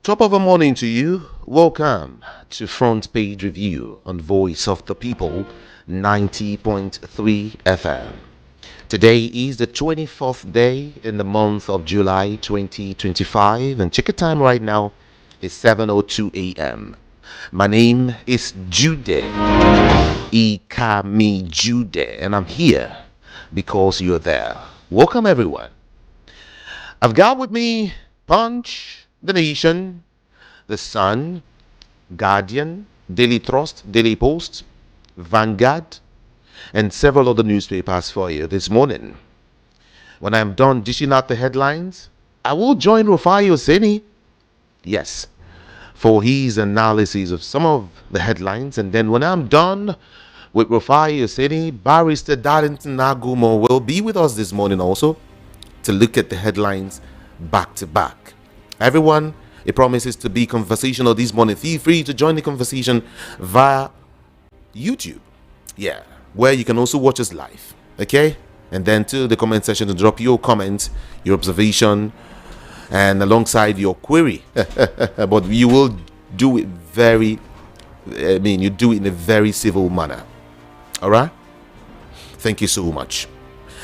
Top of the morning to you. Welcome to Front Page Review on Voice of the People 90.3 FM. Today is the 24th day in the month of July 2025, and check the time right now is 7:02 a.m. My name is Jude Ikami Jude, and I'm here because you're there. Welcome everyone. I've got with me Punch, The Nation, The Sun, Guardian, Daily Trust, Daily Post, Vanguard, and several other newspapers for you this morning. When I'm done dishing out the headlines, I will join Rufai Oseni. Yes, for his analysis of some of the headlines. And then when I'm done with Rufai Oseni, Barrister Darlington Agumo will be with us this morning also to look at the headlines back to back. Everyone, it promises to be conversational this morning. Feel free to join the conversation via YouTube. Yeah, where you can also watch us live. Okay? And then to the comment section to drop your comment, your observation, and alongside your query. But you will do it you do it in a very civil manner. Alright? Thank you so much.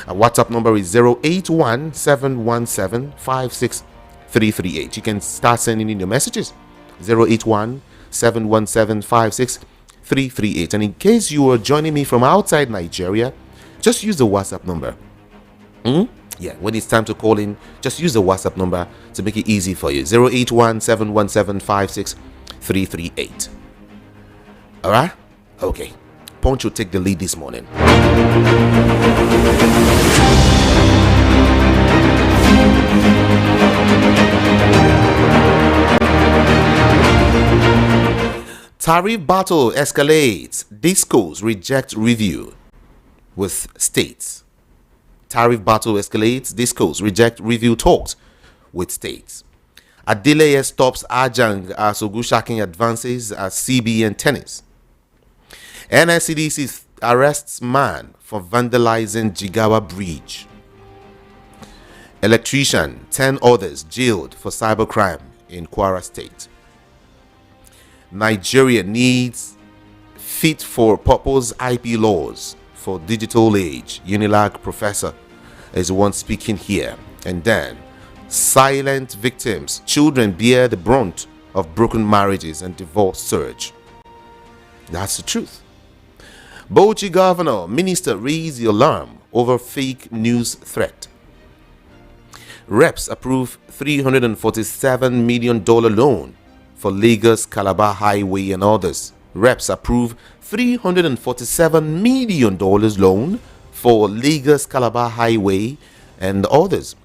Our WhatsApp number is 081-717-56338. You can start sending in your messages. 081-717-56338. And in case you are joining me from outside Nigeria, just use the WhatsApp number. Yeah, when it's time to call in, just use the WhatsApp number to make it easy for you. 081-717-56338. Alright? Okay. Punch will take the lead this morning. Tariff battle escalates. Discos reject review with states. Tariff battle escalates. Discos reject review talks with states. Adeleye stops Ajang as Ogushakin advances at CBN tennis. NSCDC arrests man for vandalizing Jigawa Bridge. Electrician, 10 others jailed for cybercrime in Kwara State. Nigeria needs fit for purpose IP laws for digital age. Unilag professor is the one speaking here. And then, silent victims, children bear the brunt of broken marriages and divorce surge. That's the truth. Bauchi governor, minister raise the alarm over fake news threat. Reps approve $347 million loan for Lagos Calabar Highway and others. Reps approve $347 million loan for Lagos Calabar Highway and others.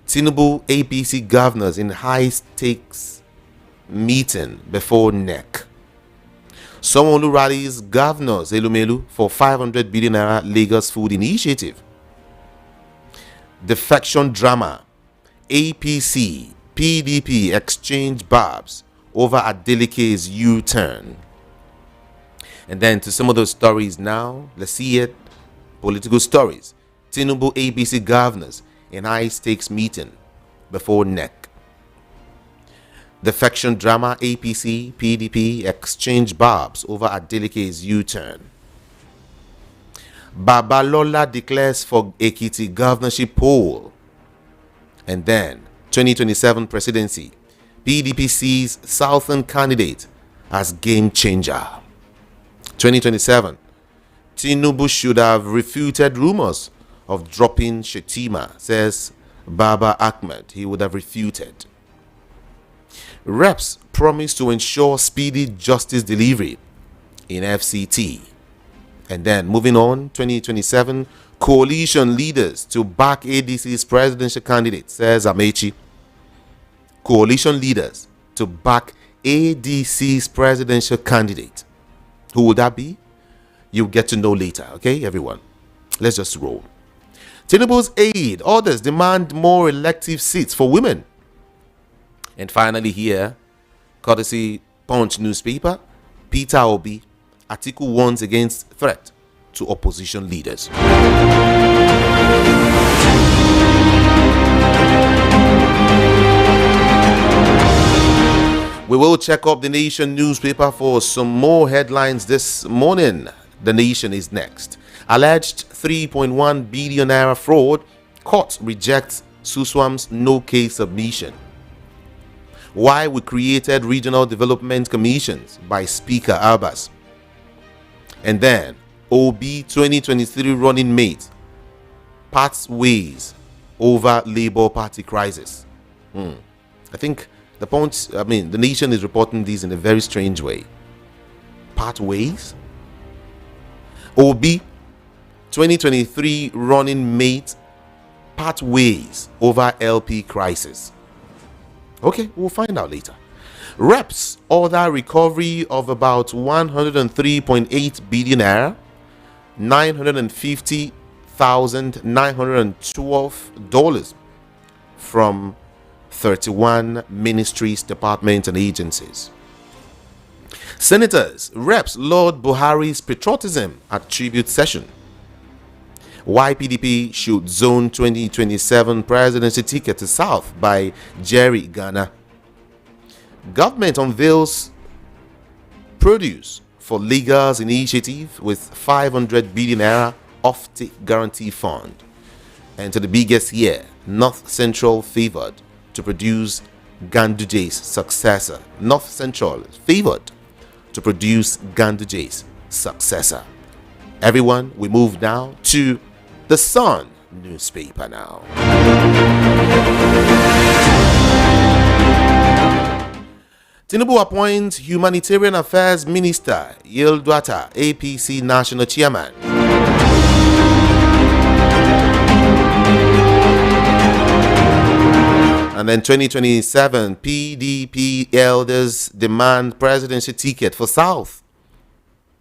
Tinubu APC governors in high stakes meeting before NEC. Sanwo-Olu rallies governors Elumelu for 500 billion naira Lagos food initiative. Defection drama. APC, PDP exchange barbs over Adeleke's U-turn. And then to some of those stories now. Let's see it. Political stories. Tinubu APC governors in high stakes meeting before NEC. Defection drama. APC, PDP exchange barbs over Adeleke's U-turn. Babalola declares for Ekiti governorship poll. And then 2027 presidency. PDP sees Southern candidate as game changer. 2027. Tinubu should have refuted rumors of dropping Shetima, says Baba Ahmed. He would have refuted. Reps promise to ensure speedy justice delivery in FCT. And then moving on, 2027, coalition leaders to back ADC's presidential candidate, says Amaechi. Coalition leaders to back ADC's presidential candidate. Who would that be? You'll get to know later, okay, everyone? Let's just roll. Tinubu's aide, others demand more elective seats for women. And finally here, courtesy Punch newspaper, Peter Obi, Atiku warns against threat to opposition leaders. We will check up the Nation newspaper for some more headlines this morning. The Nation is next. Alleged 3.1 billion naira fraud. Court rejects Suswam's no case submission. Why we created regional development commissions by Speaker Abbas. And then OB 2023 running mate parts ways over Labour Party crisis. I think the Nation is reporting these in a very strange way. Part ways? OB 2023 running mate part ways over LP crisis. Okay, we'll find out later. Reps order recovery of about 103.8 billion naira, $950,912 from 31 ministries, departments, and agencies. Senators, reps laud Buhari's patriotism at tribute session. Why PDP should zone 2027 presidency ticket to South by Jerry Ghana. Government unveils produce for Lagos initiative with 500 billion naira off-take guarantee fund. And to the biggest here, North Central favored to produce Ganduje's successor. North Central favored to produce Ganduje's successor. Everyone, we move now to the Sun newspaper now. Tinubu appoints Humanitarian Affairs Minister Yildwata, APC National Chairman. And then 2027, PDP elders demand presidency ticket for South.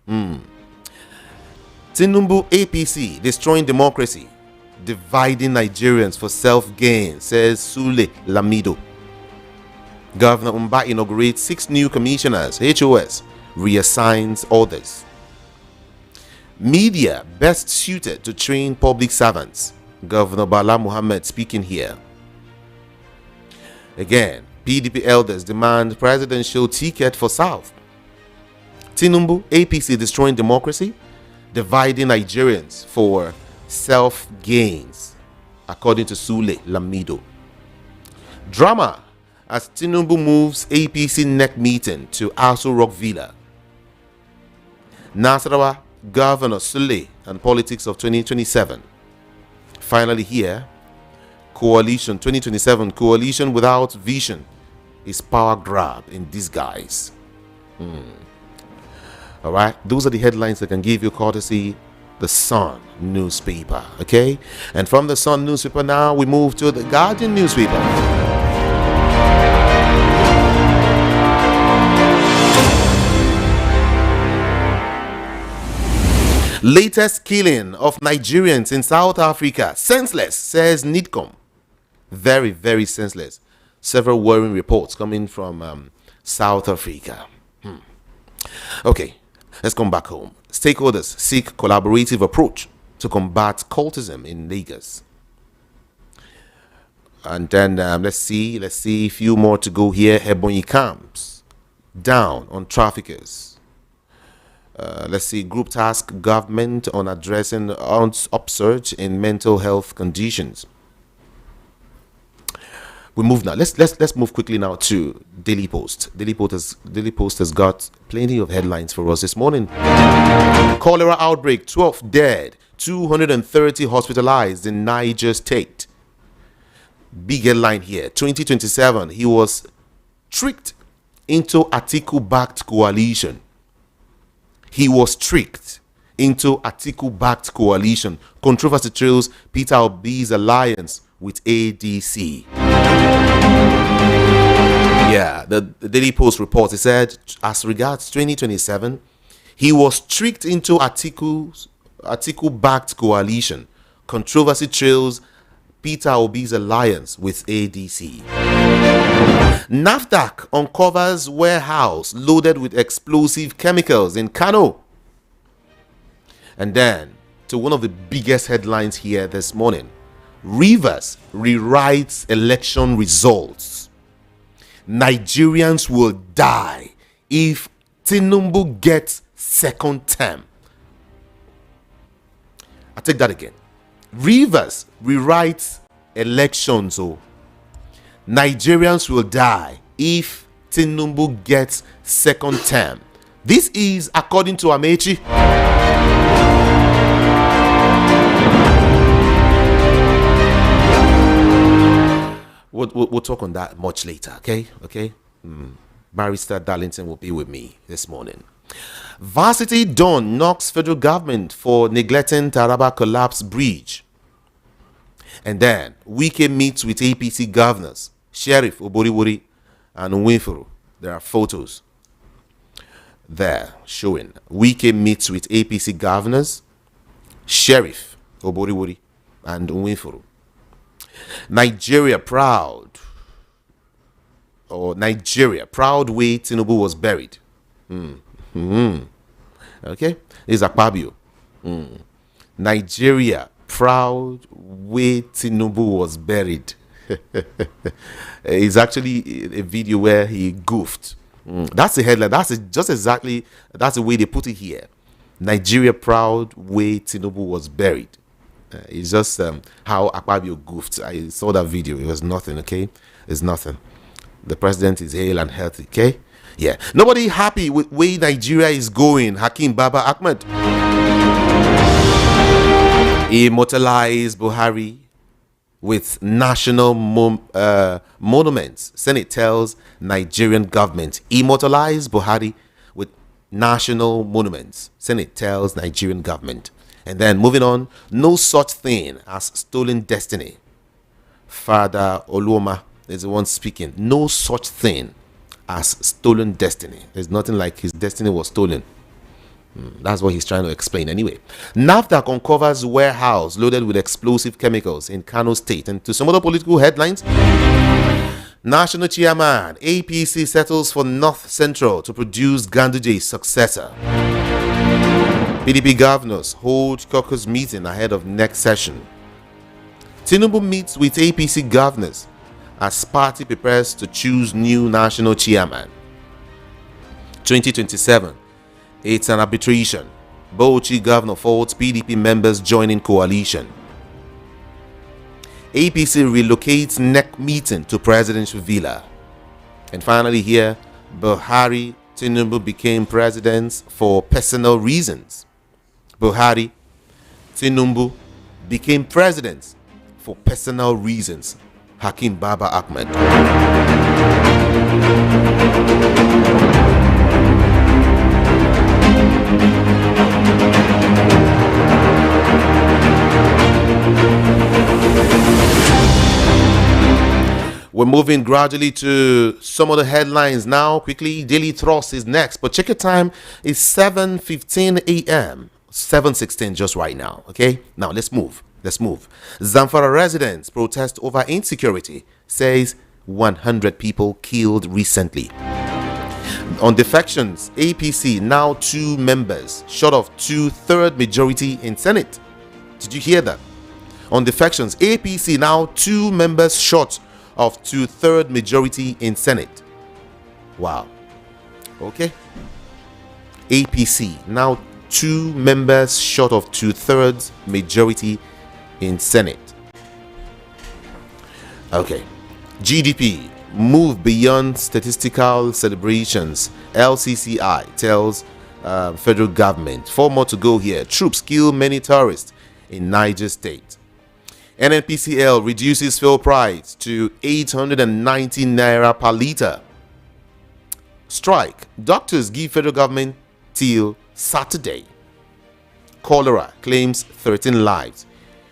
Tinubu APC destroying democracy, dividing Nigerians for self-gain, says Sule Lamido. Governor Umba inaugurates 6 new commissioners. HOS reassigns others. Media best suited to train public servants. Governor Bala Muhammad speaking here. Again, PDP elders demand presidential ticket for South. Tinubu APC destroying democracy, dividing Nigerians for self-gains, according to Sule Lamido. Drama as Tinubu moves APC neck meeting to Aso Rock Villa. Nasarawa Governor Sule and politics of 2027. Finally here, coalition 2027, coalition without vision is power grab in disguise. All right, those are the headlines that can give you courtesy the Sun newspaper. Okay, and from the Sun newspaper now we move to the Guardian newspaper. Latest killing of Nigerians in South Africa. Senseless, says NIDCOM. Very, very senseless. Several worrying reports coming from South Africa. Okay, let's come back home. Stakeholders seek collaborative approach to combat cultism in Lagos. And then let's see a few more to go here. Ebonyi camps down on traffickers. Let's see, group task government on addressing upsurge in mental health conditions. We move now. Let's move quickly now to Daily Post. Daily Post has got plenty of headlines for us this morning. Cholera outbreak, 12 dead, 230 hospitalized in Niger State. Big headline here. 2027, he was tricked into Atiku-backed coalition. He was tricked into Atiku-backed coalition. Controversy trails Peter Obi's alliance with ADC. Yeah, the Daily Post reports, it said, as regards 2027, he was tricked into Atiku-backed coalition. Controversy trails Peter Obi's alliance with ADC. NAFDAC uncovers warehouse loaded with explosive chemicals in Kano. And then, to one of the biggest headlines here this morning, Rivers rewrites election results. Nigerians will die if Tinubu gets second term. I take that again. Rivers rewrites elections. So Nigerians will die if Tinubu gets second term. This is according to Amaechi. We'll talk on that much later. Okay. Barrister Darlington will be with me this morning. Varsity Dawn knocks federal government for neglecting Taraba collapse bridge. And then Wike meets with APC governors, Sheriff Oboriwori and Winfuru. There are photos there showing Wike meets with APC governors, Sheriff Oboriwori and Winfuru. Nigeria proud way Tinubu was buried. Okay, is Akpabio. Nigeria proud way Tinubu was buried. It's actually a video where he goofed. That's the headline. That's the way they put it here. Nigeria proud way Tinubu was buried. It's just how Akpabio goofed. I saw that video. It was nothing. Okay, it's nothing. The president is hale and healthy. Okay. Yeah, nobody happy with where Nigeria is going. Hakim Baba Ahmed immortalized Buhari with national monuments. Senate tells Nigerian government immortalize Buhari with national monuments. Senate tells Nigerian government. And then moving on, no such thing as stolen destiny. Father Oluoma is the one speaking. No such thing as stolen destiny. There's nothing like his destiny was stolen. That's what he's trying to explain anyway. NAFDAC uncovers warehouse loaded with explosive chemicals in Kano State. And to some other political headlines, National Chairman APC settles for North Central to produce Ganduje's successor. PDP governors hold caucus meeting ahead of next session. Tinubu meets with APC governors as party prepares to choose new national chairman. 2027, it's an arbitration. Bauchi governor faults PDP members joining coalition. APC relocates NEC meeting to presidential villa. And finally here, Buhari Tinubu became president for personal reasons. Buhari Tinubu became president for personal reasons. Hakim Baba Ahmed. We're moving gradually to some of the headlines now. Quickly, Daily Thrust is next, but check your time. It's 7:15 a.m. 7:16 just right now. Okay, now let's move. Zamfara residents protest over insecurity, says 100 people killed recently. On defections, APC now 2 members, short of 2/3 majority in Senate. Did you hear that? On defections, APC now 2 members short of 2/3 majority in Senate. Wow. Okay. APC now 2 members short of 2/3 majority in Senate. Okay. GDP move beyond statistical celebrations. LCCI tells federal government 4 more to go here. Troops kill many tourists in Niger State. NNPCL reduces fuel price to 890 naira per liter. Strike. Doctors give federal government till Saturday. Cholera claims 13 lives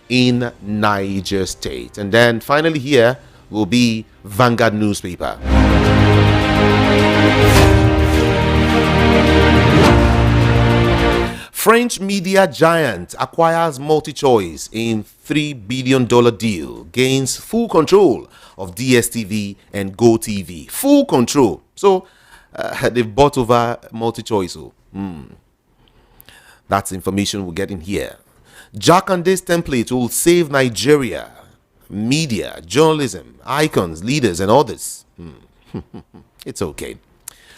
in Niger State. And then finally here will be Vanguard newspaper. French media giant acquires MultiChoice in $3 billion deal, gains full control of DSTV and GoTV. Full control. So they've bought over MultiChoice. That's information we're getting here. Jakande's template will save Nigeria. Media, journalism, icons, leaders, and others. It's okay.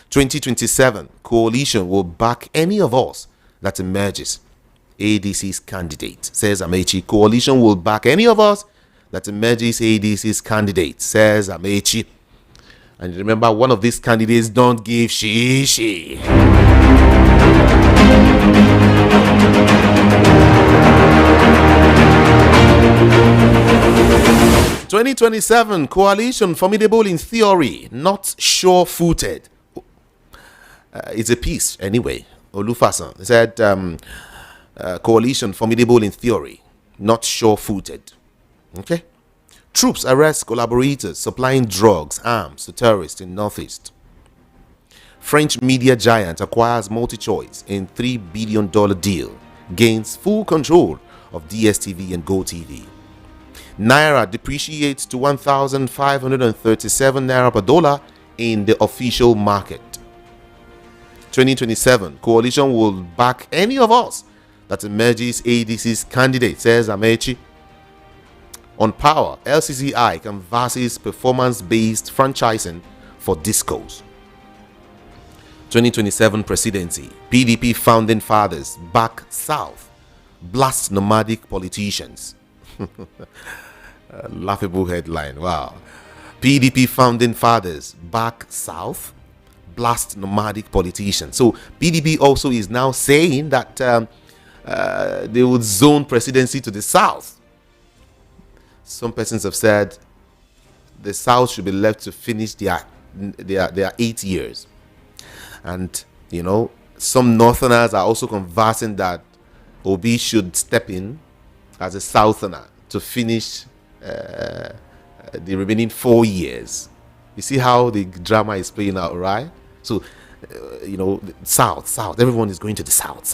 2027, coalition will back any of us that emerges ADC's candidate, says Amaechi. Coalition will back any of us that emerges ADC's candidate, says Amaechi. And remember, one of these candidates don't give she. 2027, coalition formidable in theory, not sure-footed. It's a piece, anyway. Olufasan said, coalition formidable in theory, not sure-footed. Okay? Troops arrest collaborators supplying drugs, arms to terrorists in Northeast. French media giant acquires MultiChoice in $3 billion deal, gains full control of DSTV and GoTV. Naira depreciates to 1,537 Naira per dollar in the official market. 2027, coalition will back any of us that emerges ADC's candidate, says Amaechi. On power, LCCI canvasses performance-based franchising for discos. 2027 presidency, PDP founding fathers back south, blast nomadic politicians. Laughable headline. Wow. PDP founding fathers back south, blast nomadic politicians. So PDP also is now saying that they would zone presidency to the south. Some persons have said the south should be left to finish their 8 years. And, you know, some northerners are also conversing that Obi should step in as a southerner to finish the remaining 4 years. You see how the drama is playing out, right? So, you know, south. Everyone is going to the south.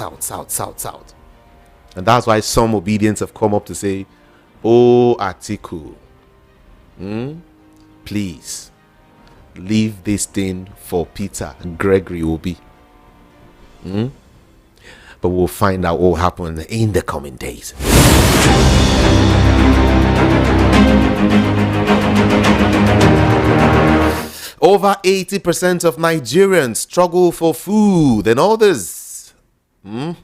And that's why some obedience have come up to say, oh, Atiku, please leave this thing for Peter and Gregory Obi. But we'll find out what will happen in the coming days. Over 80% of Nigerians struggle for food and others. And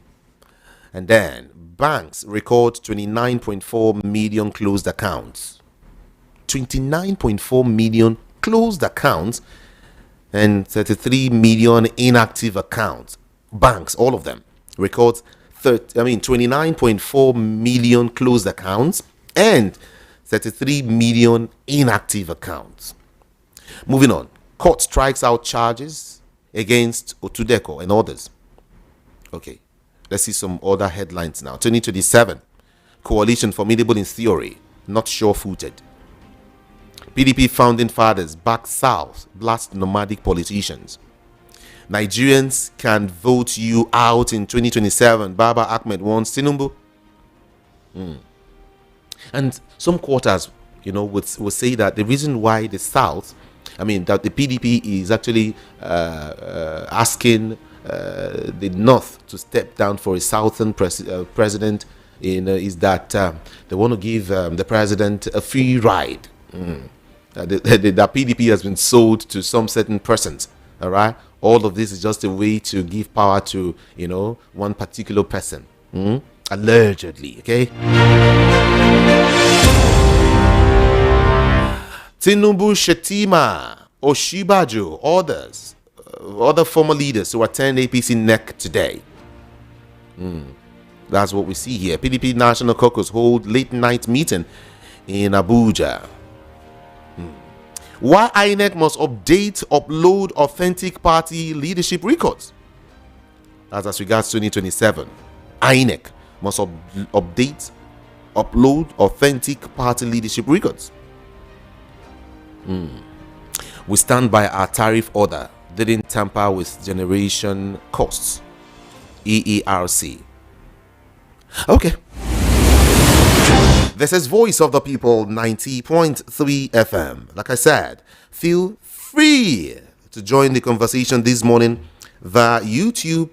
then banks record 29.4 million closed accounts. 29.4 million closed accounts and 33 million inactive accounts. Banks, all of them, records 29.4 million closed accounts and 33 million inactive accounts. Moving on, court strikes out charges against Otudeko and others. Okay, let's see some other headlines now. 2027, coalition formidable in theory, not sure-footed. PDP founding fathers back south, blast nomadic politicians. Nigerians can vote you out in 2027. Baba Ahmed warns Tinubu. And some quarters, you know, would say that the reason why the south, that the PDP is actually asking the north to step down for a southern president is that they want to give the president a free ride. The PDP has been sold to some certain persons. All right, all of this is just a way to give power to, you know, one particular person, allegedly. Okay. Tinubu, Shetima, Oshibaju, others, other former leaders who attend APC NEC today. That's what we see here. PDP National Caucus hold late night meeting in Abuja. Why INEC must upload authentic party leadership records. That's as regards 2027. INEC must upload authentic party leadership records. We stand by our tariff order. Didn't tamper with generation costs. EERC. Okay. This is Voice of the People 90.3 FM. Like I said, feel free to join the conversation this morning via YouTube,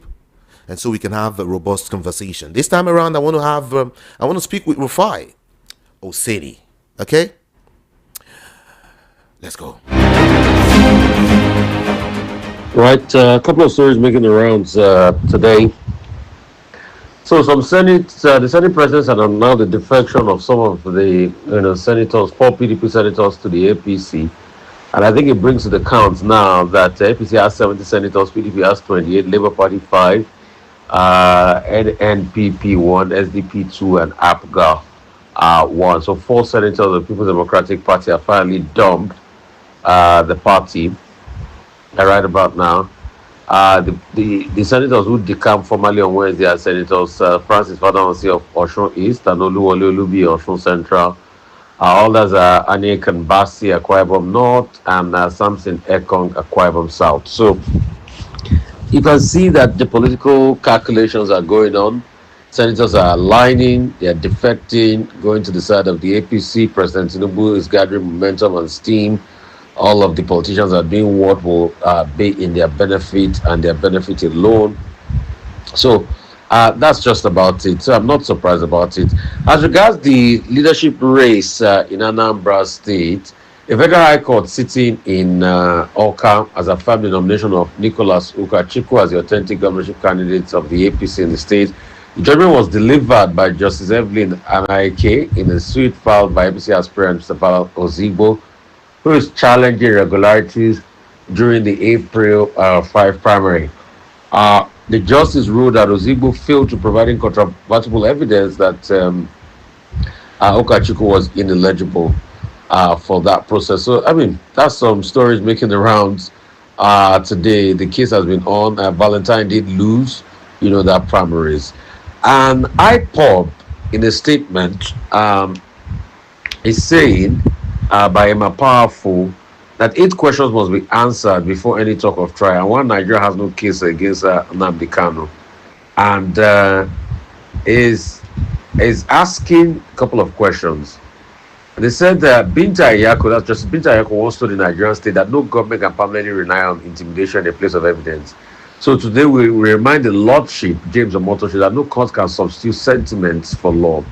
and so we can have a robust conversation. This time around, I want to speak with Rufai Oseni. Okay, let's go. Right, a couple of stories making the rounds today. So, the Senate presidents had announced the defection of some of the senators, four PDP senators, to the APC, and I think it brings to the count now that APC has 70 senators, PDP has 28, Labour Party 5, NPP 1, SDP 2, and APGA 1. So, four senators of the People's Democratic Party have finally dumped the party right about now. The senators who decamped formally on Wednesday are Senators Francis Fadansi of Osun East and Oluwole Olubi Osun Central. Others are Aniek Basi Akwa Ibom North and Samson Ekong Akwa Ibom South. So you can see that the political calculations are going on. Senators are aligning, they are defecting, going to the side of the APC. President Tinubu is gathering momentum and steam. All of the politicians are doing what will be in their benefit and their benefit alone. So that's just about it. So I'm not surprised about it. As regards the leadership race in Anambra State, a federal high court sitting in Oka has affirmed the nomination of Nicholas Ukachiku as the authentic governorship candidate of the APC in the state. The judgment was delivered by Justice Evelyn Amaechi in a suit filed by APC aspirant Mr. Ozigbo, who is challenging irregularities during the April 5 primary. The justice ruled that Ozigbo failed to provide incontrovertible evidence that Okachuku was ineligible for that process. So, I mean, that's some stories making the rounds today. The case has been on. Valentine did lose, that primaries. And IPOB, in a statement, is saying by Emma Powerful that 8 questions must be answered before any talk of trial. And one, Nigeria has no case against Nnamdi Kanu, and is asking a couple of questions. They said that Binta Ayako, that's Justice Binta Ayako, once told the Nigerian state that no government can permanently rely on intimidation in a place of evidence. So today we remind the Lordship, James Omotoshi, that no court can substitute sentiments for law.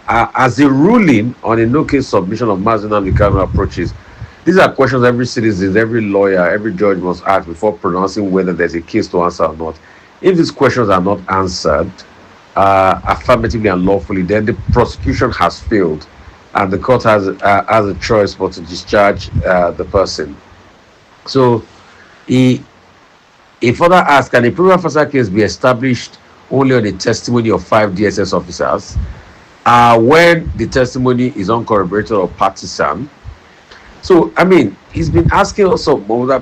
As a ruling on a no-case submission of Mazi Nnamdi Kanu approaches, these are questions every citizen, every lawyer, every judge must ask before pronouncing whether there's a case to answer or not. If these questions are not answered affirmatively and lawfully, then the prosecution has failed, and the court has a choice but to discharge the person. So he further asked, can a prima facie case be established only on the testimony of 5 DSS officers when the testimony is uncorroborated or partisan? So, I mean, he's been asking also other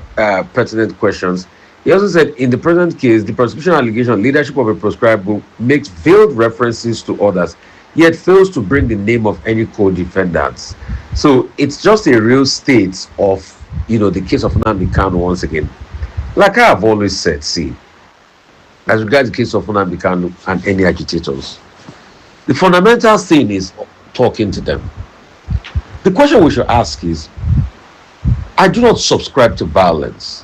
pertinent questions. He also said, in the present case, the prosecution allegation leadership of a proscribed group makes veiled references to others, yet fails to bring the name of any co-defendants. So, it's just a real state of, the case of Nnamdi Kanu once again. Like I have always said, see, as regards the case of Nnamdi Kanu and any agitators, the fundamental thing is talking to them. The question we should ask is, I do not subscribe to violence,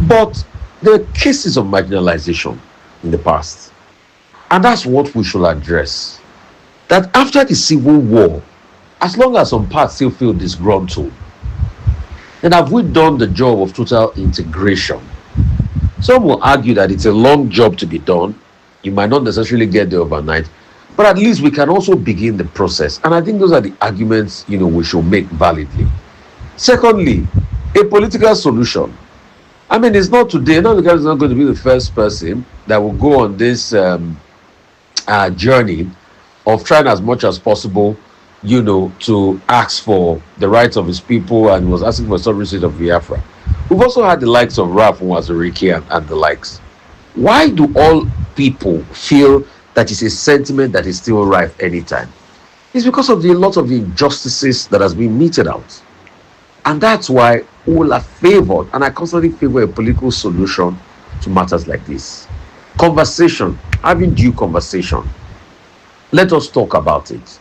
but there are cases of marginalization in the past. And that's what we should address. That after the Civil War, as long as some parts still feel disgruntled, then have we done the job of total integration? Some will argue that it's a long job to be done. You might not necessarily get there overnight, but at least we can also begin the process. And I think those are the arguments, we should make validly. Secondly, a political solution. I mean, it's not today. Nnamdi Kanu is not going to be the first person that will go on this journey of trying as much as possible, to ask for the rights of his people, and was asking for some receipt of Biafra. We've also had the likes of Raf Nwazurike and the likes. Why do all people feel that it's a sentiment that is still rife anytime? It's because of a lot of the injustices that has been meted out. And that's why all are favored, and I constantly favor a political solution to matters like this. Conversation, having due conversation. Let us talk about it.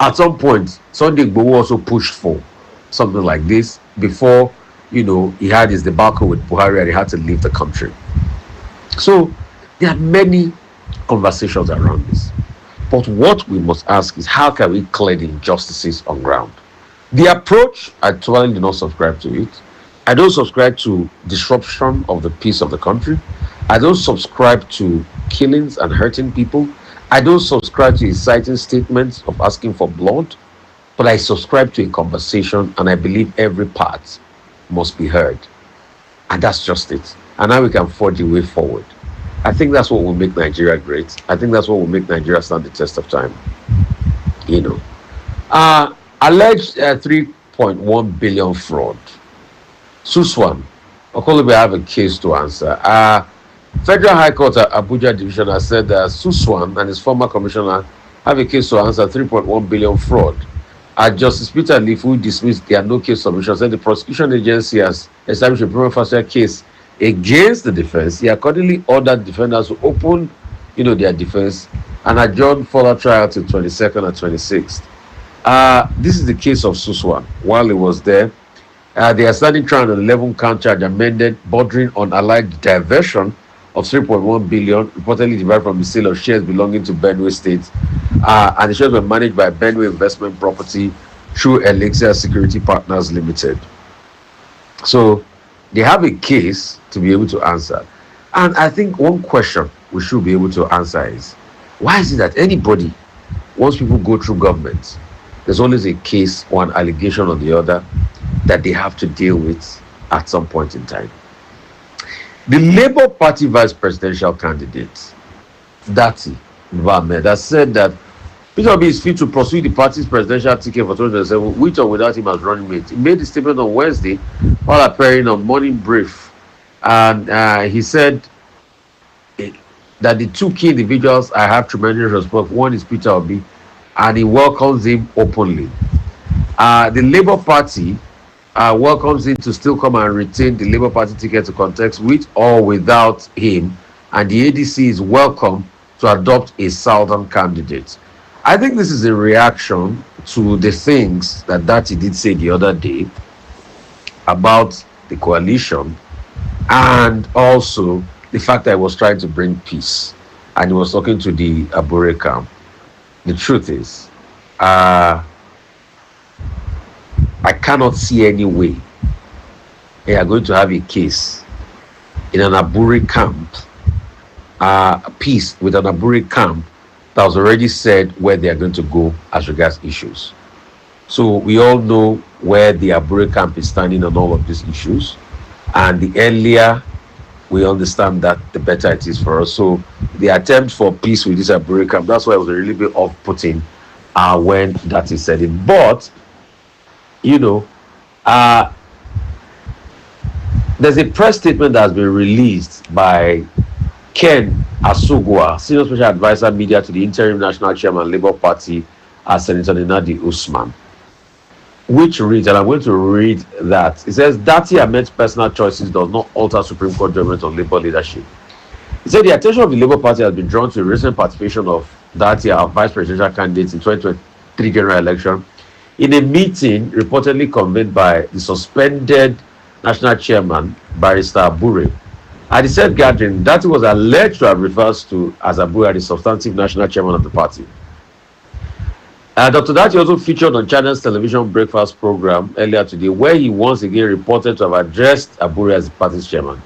At some point, Sunday Igboho also pushed for something like this before, he had his debacle with Buhari and he had to leave the country. So there are many conversations around this. But what we must ask is, how can we clear the injustices on ground? The approach, I totally do not subscribe to it. I don't subscribe to disruption of the peace of the country. I don't subscribe to killings and hurting people. I don't subscribe to inciting statements of asking for blood, but I subscribe to a conversation and I believe every part must be heard. And that's just it. And now we can forge a way forward. I think that's what will make Nigeria great. I think that's what will make Nigeria stand the test of time. You know, alleged 3.1 billion fraud. Suswan, Okolobe have a case to answer. Federal High Court at Abuja Division has said that Suswan and his former commissioner have a case to answer 3.1 billion fraud. Justice Peter Leaf, who dismissed their no case submission, said the prosecution agency has established a prima facie case against the defense. He accordingly ordered defendants to open, their defense and adjourn further trial to 22nd and 26th. This is the case of Suswan. While he was there, they are standing trial on 11 count charge amended, bordering on alleged diversion of 3.1 billion, reportedly derived from the sale of shares belonging to Benue State. And the shares were managed by Benue Investment Property through Elixir Security Partners Limited. So they have a case to be able to answer. And I think one question we should be able to answer is, why is it that anybody, once people go through government, there's always a case or an allegation or the other that they have to deal with at some point in time? The Labour Party vice presidential candidate, Dati Ahmed, has said that Peter Obi is fit to pursue the party's presidential ticket for 2027, with or without him as running mate. He made the statement on Wednesday while appearing on Morning Brief, and he said that the two key individuals I have tremendous respect. One is Peter Obi, and he welcomes him openly. The Labour Party welcomes him to still come and retain the Labour Party ticket to contest with or without him, and the ADC is welcome to adopt a southern candidate. I think this is a reaction to the things that Dati did say the other day about the coalition, and also the fact that he was trying to bring peace and he was talking to the Abure camp. The truth is, I cannot see any way they are going to have a case in an Abure camp, peace with an Abure camp that was already said where they are going to go as regards issues. So we all know where the Abure camp is standing on all of these issues, and the earlier we understand that, the better it is for us. So the attempt for peace with this Abure camp, that's why it was a really bit off-putting when that is said it. But there's a press statement that has been released by Ken Asogwa, Senior Special Advisor Media to the Interim National Chairman, Labour Party, Senator Nenadi Usman, which reads, and I'm going to read that. It says, Dati Ahmed's personal choices does not alter Supreme Court judgment on Labour leadership. He said the attention of the Labour Party has been drawn to the recent participation of Dati, our vice presidential candidate in 2023 general election, in a meeting reportedly convened by the suspended national chairman, Barrister Abure. At the said gathering, Dati was alleged to have referred to as Abure, the substantive national chairman of the party. Dr. Dati also featured on Channel's television breakfast program earlier today, where he once again reported to have addressed Abure as the party's chairman.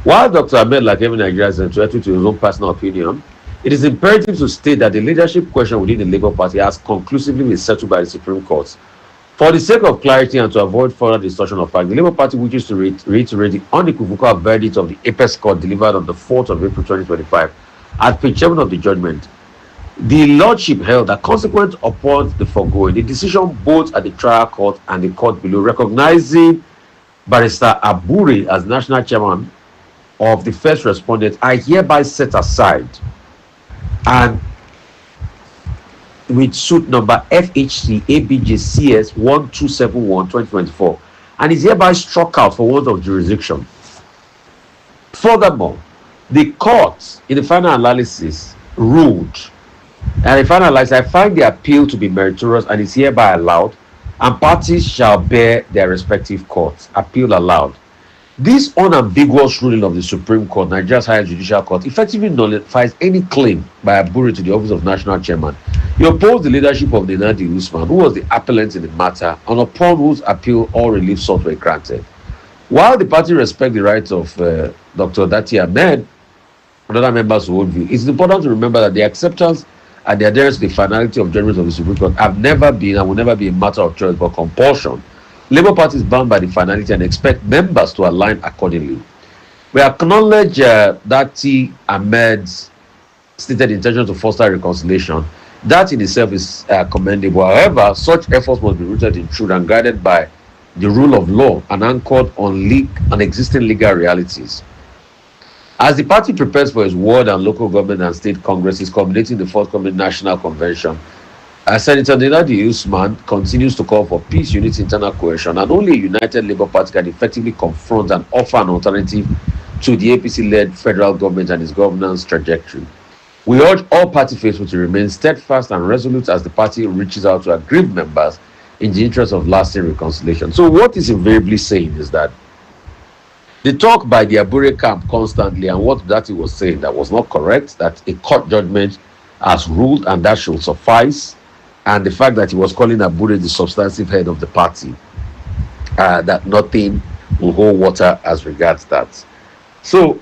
While Dr. Ahmed, like every Nigerian, is entitled to his own personal opinion, it is imperative to state that the leadership question within the Labour Party has conclusively been settled by the Supreme Court. For the sake of clarity and to avoid further distortion of fact, the Labour Party wishes to reiterate the unequivocal verdict of the Apex Court delivered on the 4th of April 2025 at page 7 of the judgment. The Lordship held that consequent upon the foregoing, the decision both at the trial court and the court below recognizing Barrister Abure as national chairman of the first respondent are hereby set aside, and with suit number FHC ABJCS 1271/2024, and is hereby struck out for want of jurisdiction. Furthermore, the court in the final analysis ruled, and in final analysis, I find the appeal to be meritorious and is hereby allowed, and parties shall bear their respective courts. Appeal allowed. This unambiguous ruling of the Supreme Court, Nigeria's highest judicial court, effectively nullifies any claim by Abure to the office of national chairman. He opposed the leadership of Nenadi Usman, who was the appellant in the matter, and upon whose appeal all relief sought were granted. While the party respects the rights of Dr. Dati Ahmed and other members who hold view, it's important to remember that the acceptance and the adherence to the finality of judgments of the Supreme Court have never been and will never be a matter of choice but compulsion. Labour Party is bound by the finality and expect members to align accordingly. We acknowledge Dati Ahmed's stated intention to foster reconciliation. That in itself is commendable. However, such efforts must be rooted in truth and guided by the rule of law and anchored on existing legal realities. As the party prepares for its ward and local government and state congresses culminating the forthcoming national convention, Senator Niladi Usman continues to call for peace, unity, internal cohesion, and only a united Labour Party can effectively confront and offer an alternative to the APC-led federal government and its governance trajectory. We urge all party faithful to remain steadfast and resolute as the party reaches out to aggrieved members in the interest of lasting reconciliation. So what is invariably saying is that the talk by the Abure camp constantly and what Dati was saying that was not correct, that a court judgment has ruled and that should suffice, and the fact that he was calling Abure the substantive head of the party, that nothing will hold water as regards that. So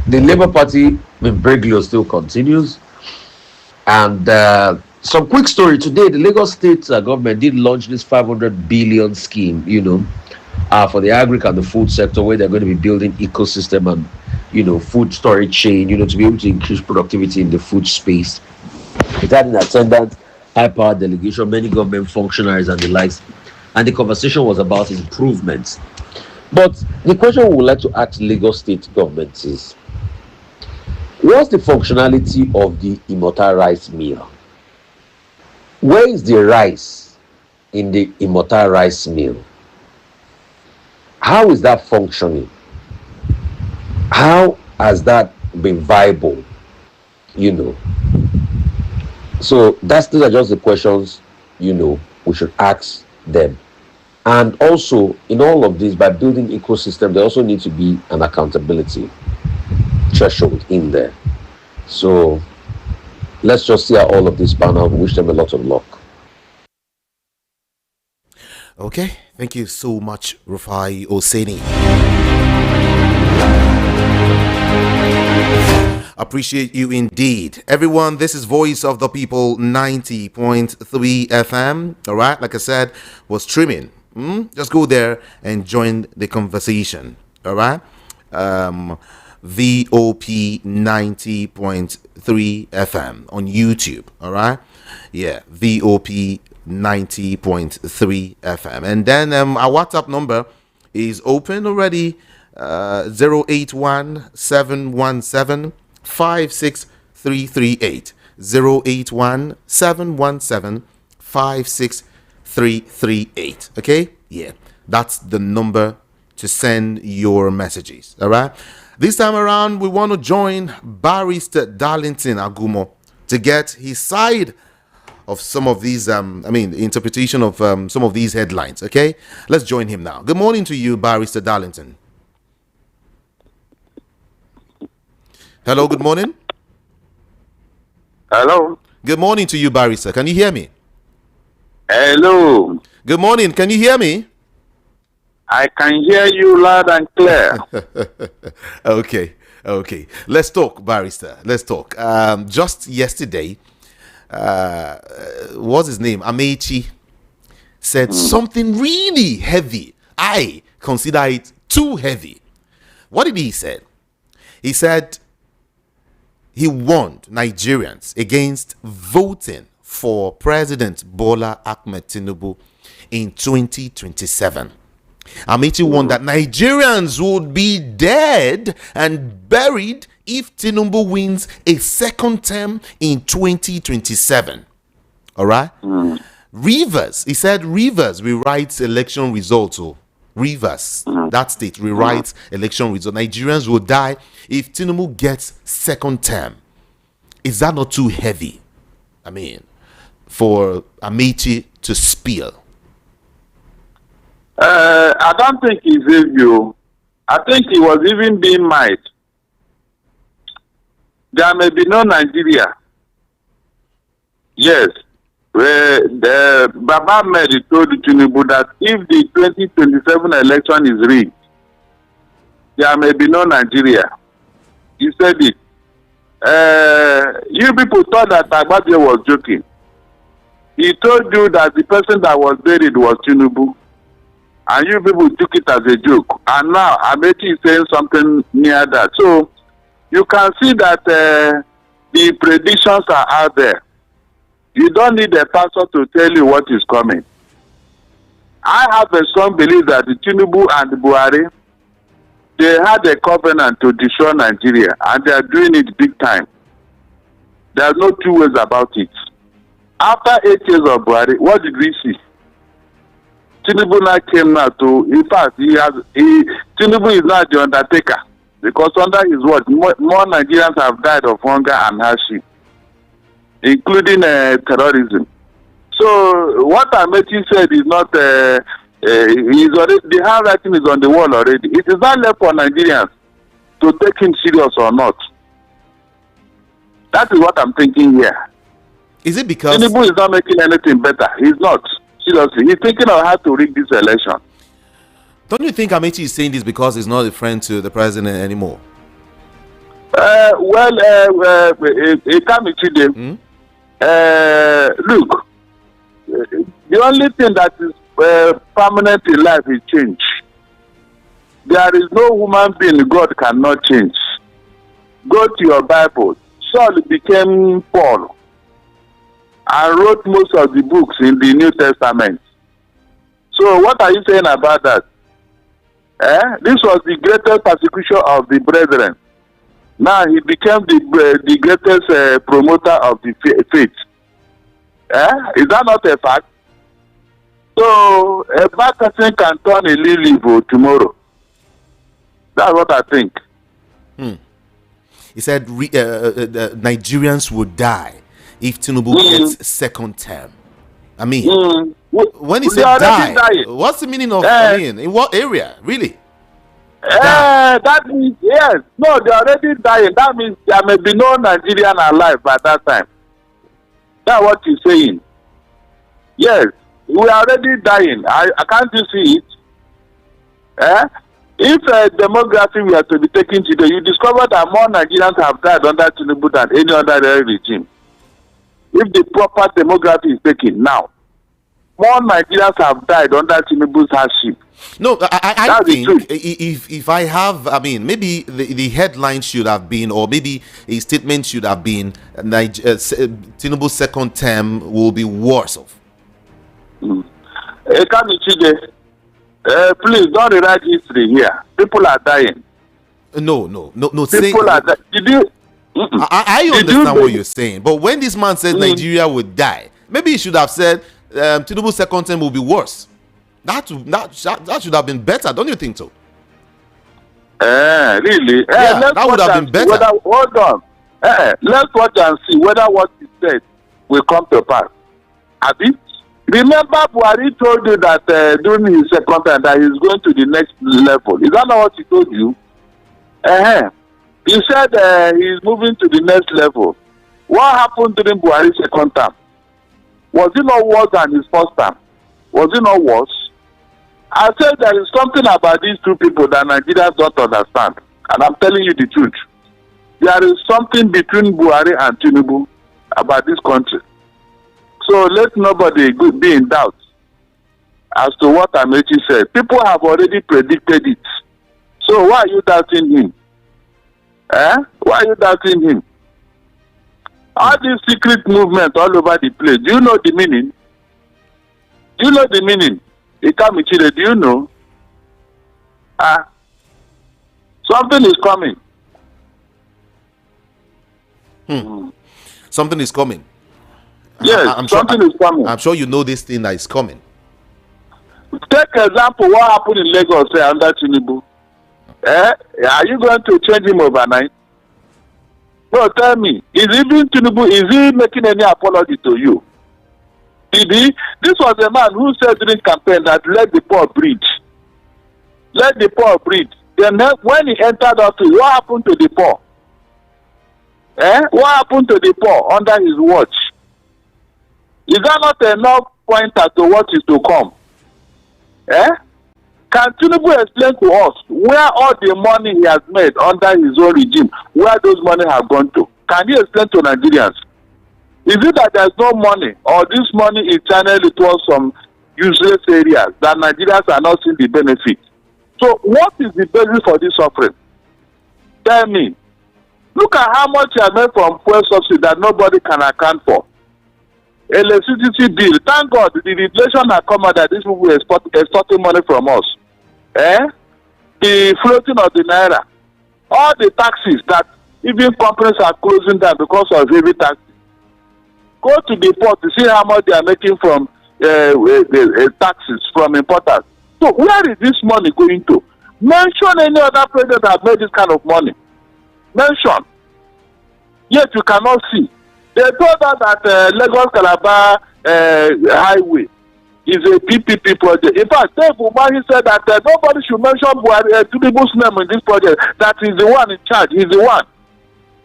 the Labour Party in Breglio still continues. And some quick story today, the Lagos State government did launch this 500 billion scheme, for the agri and the food sector, where they're going to be building ecosystem and, food storage chain, to be able to increase productivity in the food space. It had in attendance high-powered delegation, many government functionaries and the likes. And the conversation was about improvements. But the question we would like to ask Lagos State government is, what's the functionality of the Immortal Rice Mill? Where is the rice in the Immortal Rice Mill? How is that functioning? How has that been viable? So those are just the questions, we should ask them. And also, in all of this, by building ecosystem, there also needs to be an accountability threshold in there. So let's just see how all of this pan out. Wish them a lot of luck. Okay, thank you so much, Rufai Oseni. Appreciate you indeed. Everyone, this is Voice of the People 90.3 FM. All right, like I said, we're streaming. Just go there and join the conversation. All right. VOP 90.3 FM on YouTube. All right. Yeah, VOP 90.3 FM. And then our WhatsApp number is open already. 081 717 56338. 081 717 56338. Okay? Yeah. That's the number to send your messages. All right? This time around, we want to join Barrister Darlington Agumo to get his side of some of these, interpretation of some of these headlines. Okay? Let's join him now. Good morning to you, Barrister Darlington. Hello, good morning. Hello. Good morning to you, Barrister. Can you hear me? Hello. Good morning. Can you hear me? I can hear you loud and clear. Okay. Let's talk, Barrister. Let's talk. Just yesterday, what's his name? Amaechi said something really heavy. I consider it too heavy. What did he say? He said he warned Nigerians against voting for President Bola Ahmed Tinubu in 2027. Amaechi warned that Nigerians would be dead and buried if Tinubu wins a second term in 2027. All right? Rivers, he said Rivers rewrites election results. Rivers, that state rewrites election results. Nigerians will die if Tinubu gets second term. Is that not too heavy? For Amaechi to spill. I don't think he's you. I think he was even being mild. There may be no Nigeria. Yes. The Baba Mary told Tinubu that if the 2027 election is rigged, there may be no Nigeria. He said it. You people thought that Agbadie was joking. He told you that the person that was buried was Tinubu. And you people took it as a joke. And now Amaechi is saying something near that. So you can see that the predictions are out there. You don't need a pastor to tell you what is coming. I have a strong belief that the Tinubu and the Buhari, they had a covenant to destroy Nigeria, and they are doing it big time. There's no two ways about it. After 8 years of Buhari, what did we see? Tinubu now came now to, in fact, Tinubu is now the undertaker, because under his watch, more Nigerians have died of hunger and hardship, including terrorism. So what Amaechi said is not, he's already, the handwriting is on the wall already. It is not left for Nigerians to take him serious or not. That is what I'm thinking here. Is it because Tinubu is not making anything better? He's not. Seriously, he's thinking of how to rig this election. don't you think Amaechi is saying this because he's not a friend to the president anymore? Look, the only thing that is permanent in life is change. There is no human being God cannot change. Go to your Bible. Saul became Paul and wrote most of the books in the New Testament. So what are you saying about that? This was the greatest persecution of the brethren. Now he became the greatest promoter of the faith. Is that not a fact? So a bad person can turn a leaf tomorrow. That's what I think. He said Nigerians would die if Tinubu gets second term. I mean, when he said die, what's the meaning of, I mean, in what area, really? That means, yes. No, they're already dying. That means there may be no Nigerian alive by that time. That's what he's saying. Yes, we are already dying. I can't you see it? If demography were to be taken today, you discover that more Nigerians have died under Tinubu than any other regime. If the proper demography is taken now, more Nigerians have died under Tinubu's hardship. No, I think if I have, I mean, maybe the headline should have been, or maybe a statement should have been, Tinubu's second term will be worse off. Please don't rewrite history here. People are dying. No. People are dying. Did you? I understand what you're saying, but when this man says Nigeria would die, maybe he should have said Tinubu's second term will be worse. That should have been better, don't you think so? Really? That would have been better. Hold on. Let's watch and see whether what he said will come to pass. Abi? Remember, Buhari told you that during his second term that he's going to the next level. Is that not what he told you? He said he's moving to the next level. What happened during Buhari's second term? Was it not worse than his first term? Was it not worse? I said there is something about these two people that Nigerians don't understand. And I'm telling you the truth. There is something between Buhari and Tinubu about this country. So let nobody be in doubt as to what Amaechi said. People have already predicted it. So why are you doubting him? Why are you doubting him? All these secret movements all over the place. Do you know the meaning? Do you know the meaning? Ikamichire, do you know? Something is coming. Something is coming. Yes, something is coming. I'm sure you know this thing that is coming. Take example what happened in Lagos under Tinubu. Are you going to change him overnight? No, tell me. Is he making any apology to you? Did he? This was a man who said during campaign that let the poor breed. Let the poor breed. Then when he entered office, what happened to the poor? What happened to the poor under his watch? Is that not enough pointer to what is to come? Can Tinubu explain to us where all the money he has made under his own regime, where those money have gone to? Can he explain to Nigerians? Is it that there's no money, or this money is channeled towards some useless areas that Nigerians are not seeing the benefit? So what is the basis for this suffering? Tell me. Look at how much you have made from fuel subsidy that nobody can account for. Electricity bill. Thank God the inflation has come out that these people are extorting money from us. The floating of the naira. All the taxes that even companies are closing down because of heavy taxes. Go to the port to see how much they are making from taxes from importers. So where is this money going to? Mention any other president that have made this kind of money. Mention. Yet you cannot see. They told us that Lagos-Calabar highway is a PPP project. In fact, Dave Umahi said that nobody should mention Tinubu's name in this project. That is the one in charge. He's the one.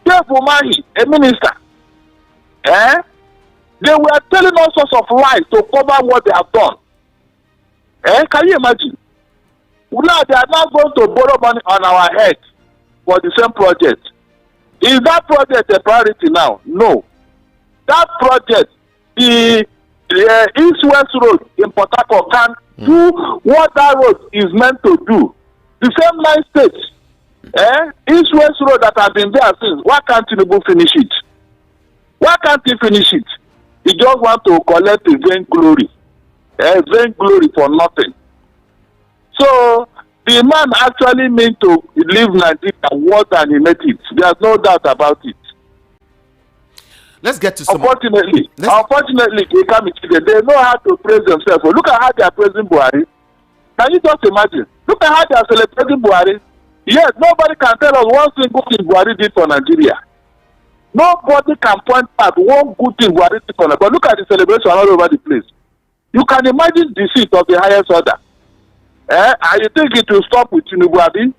Dave Umahi, a minister. They were telling all sorts of lies to cover what they have done. Can you imagine? Now they are not going to borrow money on our head for the same project. Is that project a priority now? No. That project, the East-West Road in Port Harcourt can do what that road is meant to do. The same 9 states. East-West Road that have been there since. Why can't Tinubu finish it? Why can't he finish it? He just want to collect the vain glory. Vain glory for nothing. So the man actually meant to leave Nigeria worse than he made it. There's no doubt about it. Let's get to some. Unfortunately, they know how to praise themselves. Look at how they are praising Buhari. Can you just imagine? Look at how they are celebrating Buhari. Yes, nobody can tell us one single thing Buhari did for Nigeria. Nobody can point out one good thing Buhari did for Nigeria. But look at the celebration all over the place. You can imagine the seat of the highest order. And you think it will stop with Tinubu, Abi?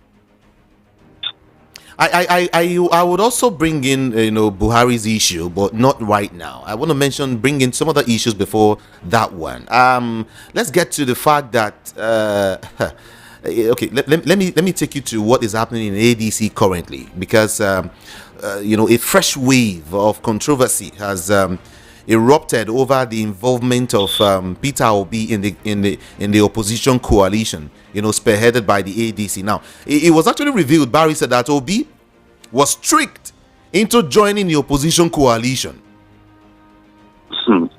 I would also bring in Buhari's issue, but not right now. I want to bring in some other issues before that one. Let's get to the fact that okay, let me take you to what is happening in ADC currently, because a fresh wave of controversy has erupted over the involvement of Peter Obi in the opposition coalition, spearheaded by the ADC. Now, it was actually revealed, Barry said, that Obi was tricked into joining the opposition coalition.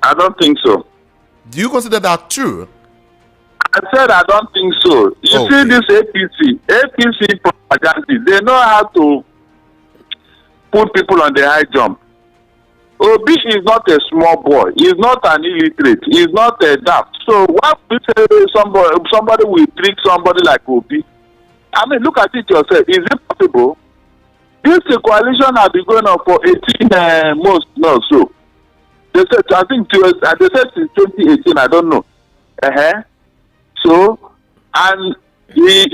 I don't think so. Do you consider that true? I said I don't think so. You see this APC propaganda, they know how to put people on the high jump. Obi is not a small boy. He's not an illiterate. He's not a daft. So why we say somebody will trick somebody like Obi? I mean, look at it yourself. Is it possible? This coalition has been going on for 18 months now. So they said, I think they said since 2018. I don't know. So, and he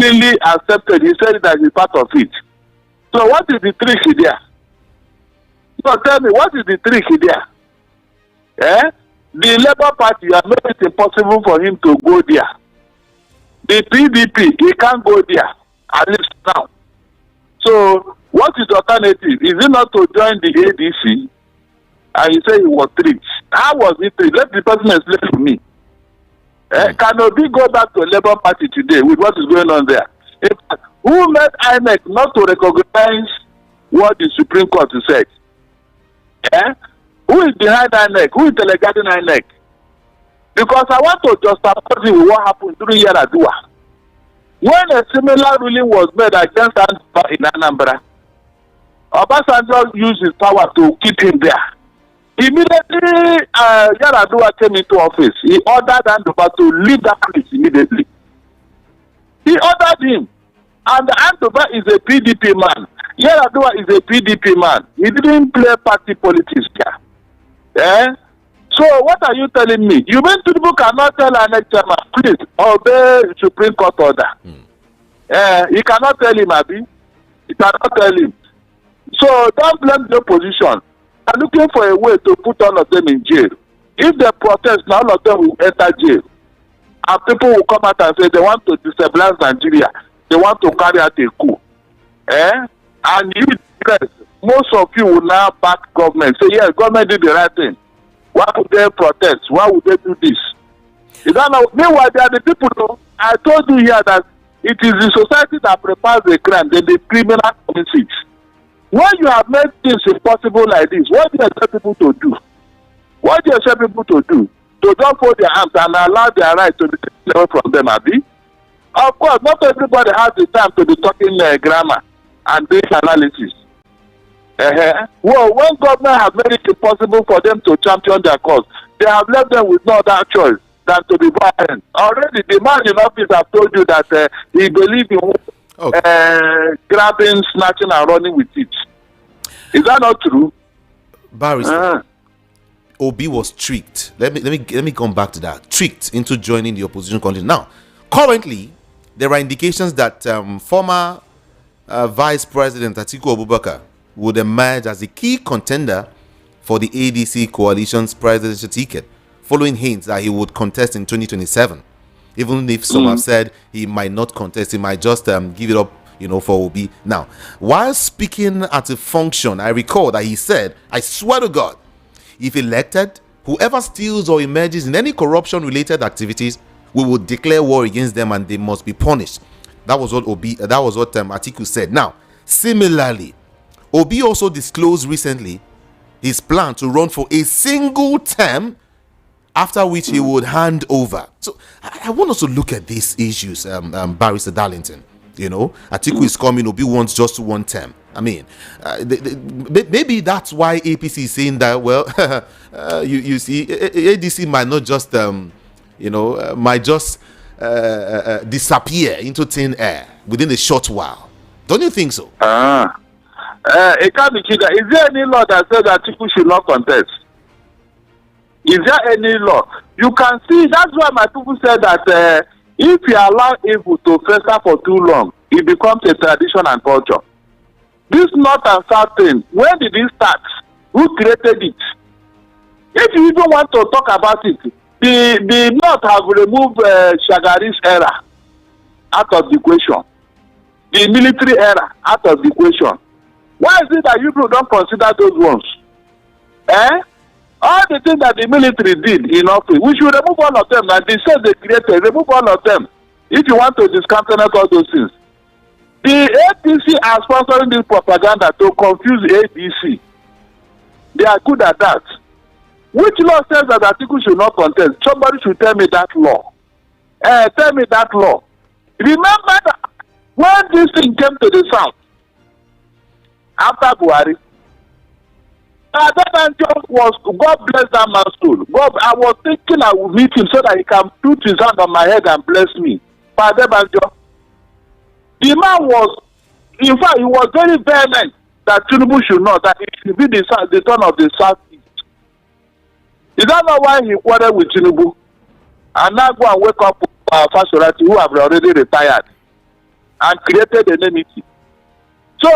willingly accepted. He said that he's part of it. So what is the trick there? So tell me, what is the trick there? The Labour Party has made it impossible for him to go there. The PDP, he can't go there, at least now. So what is the alternative? Is it not to join the ADC? And you say he was tricked. How was he tricked? Let the person explain to me. Can Obi go back to Labour Party today with what is going on there? Who made INEC not to recognize what the Supreme Court said? Who is behind INEC? Who is delegating INEC? Because I want to justify what happened during Yaradua. When a similar ruling was made against Anambra in Anambra, Obasanjo used his power to keep him there. Immediately, Yaradua came into office. He ordered Anambra to leave that place immediately. He ordered him. And Anambra is a PDP man. Yaradua is a PDP man. He didn't play party politics there. So what are you telling me? You mean Tinubu cannot tell an chairman, please obey Supreme Court order? He cannot tell him, Abi. He cannot tell him. So don't blame the opposition. I'm looking for a way to put all of them in jail. If they protest, now all of them will enter jail. And people will come out and say they want to destabilize Nigeria. They want to carry out a coup. And you, most of you will now back government. Say, yes, government did the right thing. Why would they protest? Why would they do this? You don't know. Meanwhile, there are the people who, I told you here that it is the society that prepares the crime, then the criminal commits it. When you have made things impossible like this, what do you expect people to do? What do you expect people to do? To just fold their hands and allow their right to be taken away from them, Abi? Of course, not everybody has the time to be talking grammar and doing analysis. Well, when government have made it impossible for them to champion their cause, they have left them with no other choice than to be violent. Already, the man in office have told you that he believes in grabbing, snatching, and running with it. Is that not true? Barrister, Obi was tricked. Let me come back to that. Tricked into joining the opposition coalition. Now, currently, there are indications that former Vice President Atiku Abubakar would emerge as a key contender for the ADC coalition's presidential ticket, following hints that he would contest in 2027. Even if some have said he might not contest, he might just give it up, for Obi. Now, while speaking at a function, I recall that he said, "I swear to God, if elected, whoever steals or emerges in any corruption-related activities, we will declare war against them and they must be punished." That was what Atiku said. Now, similarly, Obi also disclosed recently his plan to run for a single term, after which he would hand over. So I want us to look at these issues, Barrister Darlington. Atiku is coming, Obi wants just one term. I mean, maybe that's why APC is saying that, well, you see, ADC might not just, might just disappear into thin air within a short while. Don't you think so? It can't be cheated. Is there any law that says that people should not contest? Is there any law? You can see, that's why my people said that if you allow evil to fester for too long, it becomes a tradition and culture. This North and South thing, when did it start? Who created it? If you even want to talk about it, the North have removed Shagari's era out of the equation. The military era out of the equation. Why is it that you people don't consider those ones? All the things that the military did in office, we should remove all of them. And they said they created, remove all of them. If you want to discountenance all those things. The APC are sponsoring this propaganda to confuse the ADC. They are good at that. Which law says that article should not contest? Somebody should tell me that law. Tell me that law. Remember that when this thing came to the South, after Buhari, that just was, God bless that man's soul. I was thinking I would meet him so that he can put his hand on my head and bless me. But the man was, in fact, he was very vehement that Tinubu should not, that it should be the son of the Southeast. Is that not why he quarreled with Tinubu? And now go and wake up Fasorati, who have already retired, and created an enmity. So,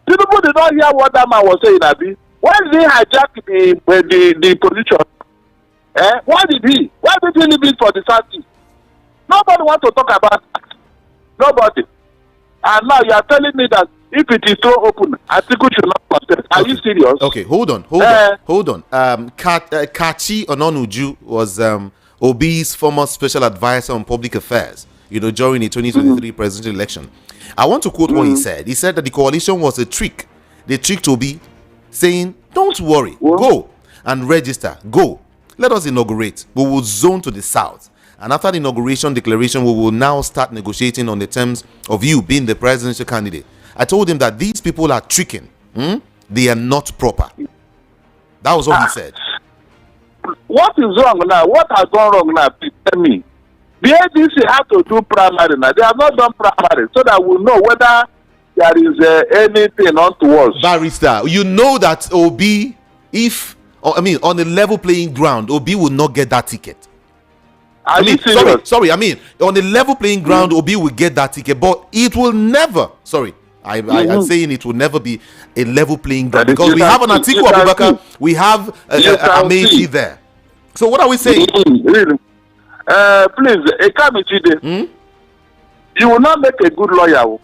Tinubu did not hear what that man was saying, Abi. Why did he hijack the position? Why did he? Why did he leave it for the Southeast? Nobody wants to talk about that. Nobody. And now you are telling me that if it is so open, article should not contest. Are you serious? Okay, hold on. Kachi Ononuju was Obi's former special advisor on public affairs, during the 2023 presidential election. I want to quote what he said. He said that the coalition was a trick. They tricked Obi, saying, "Don't worry, go and register, go. Let us inaugurate. We will zone to the south. And after the inauguration declaration, we will now start negotiating on the terms of you being the presidential candidate." I told him that these people are tricking. They are not proper. That was what he said. What is wrong now? What has gone wrong now? Please tell me. The ADC have to do primary now. They have not done primary so that we know whether there is anything onto us. Barrister, you know that Obi, on a level playing ground, Obi will not get that ticket. On a level playing ground, Obi will get that ticket, but it will never. I'm saying it will never be a level playing ground because we have an Atiku Abubakar, we have Amaechi there. So what are we saying? Please, Ekamichide, you will not make a good lawyer.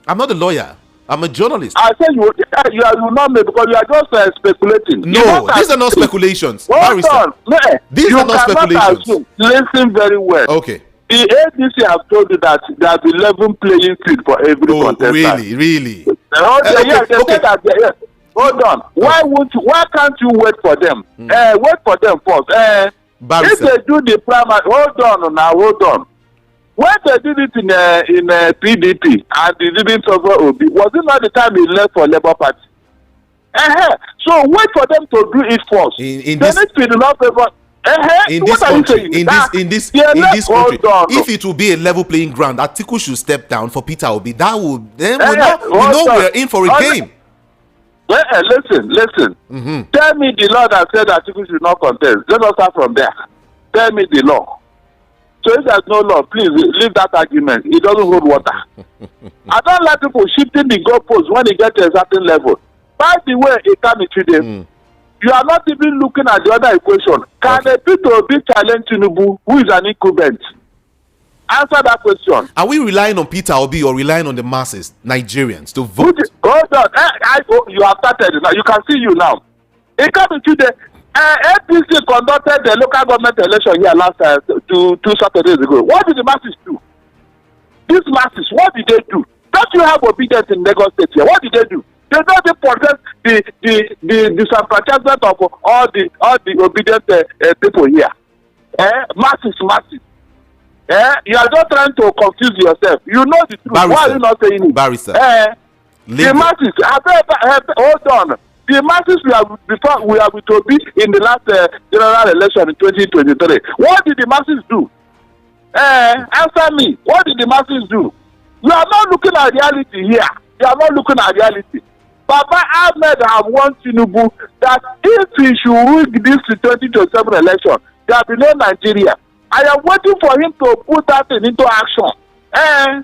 I'm not a lawyer. I'm a journalist. I say you will not make, because you are just speculating. No, these are not speculations. Hold on. These are not speculations. Assume. Listen very well. Okay. The ADC have told you that there are 11 playing field for every contestant. Really? Yes. Hold on. Why can't you wait for them? Wait for them first. If they do the primary, hold on. When they did it in PDP and they didn't over OB, was it not the time he left for Labour Party? So wait for them to do it first. In this country, if it will be a level playing ground, Atiku should step down for Peter Obi. That would then we know we're in for a game. Listen. Tell me the law that said Atiku should not contest. Let us start from there. Tell me the law. So if there's no law, please leave that argument. It doesn't hold water. I don't like people shifting the goalposts when they get to a certain level. By the way, Ekamichide, you are not even looking at the other equation. Can a Peter Obi challenge Tinubu, who is an incumbent? Answer that question. Are we relying on Peter Obi or relying on the masses, Nigerians, to vote? Hold on. You have started now. You can see you now. Ekamichide, APC conducted the local government election here last two Saturdays ago. What did the masses do? These masses, what did they do? Don't you have obedience in Lagos State here? What did they do? They don't protest the disenfranchisement of all the obedient people here. Masses. You are just trying to confuse yourself. You know the truth. Why are you not saying it? Barrister. The masses. Hold on. The masses we are with Obi in the last general election in 2023. What did the masses do? Answer me. What did the masses do? You are not looking at reality here. You are not looking at reality. Baba Ahmed have warned Tinubu that if he should rig this 2027 election, there will be no Nigeria. I am waiting for him to put that thing into action. I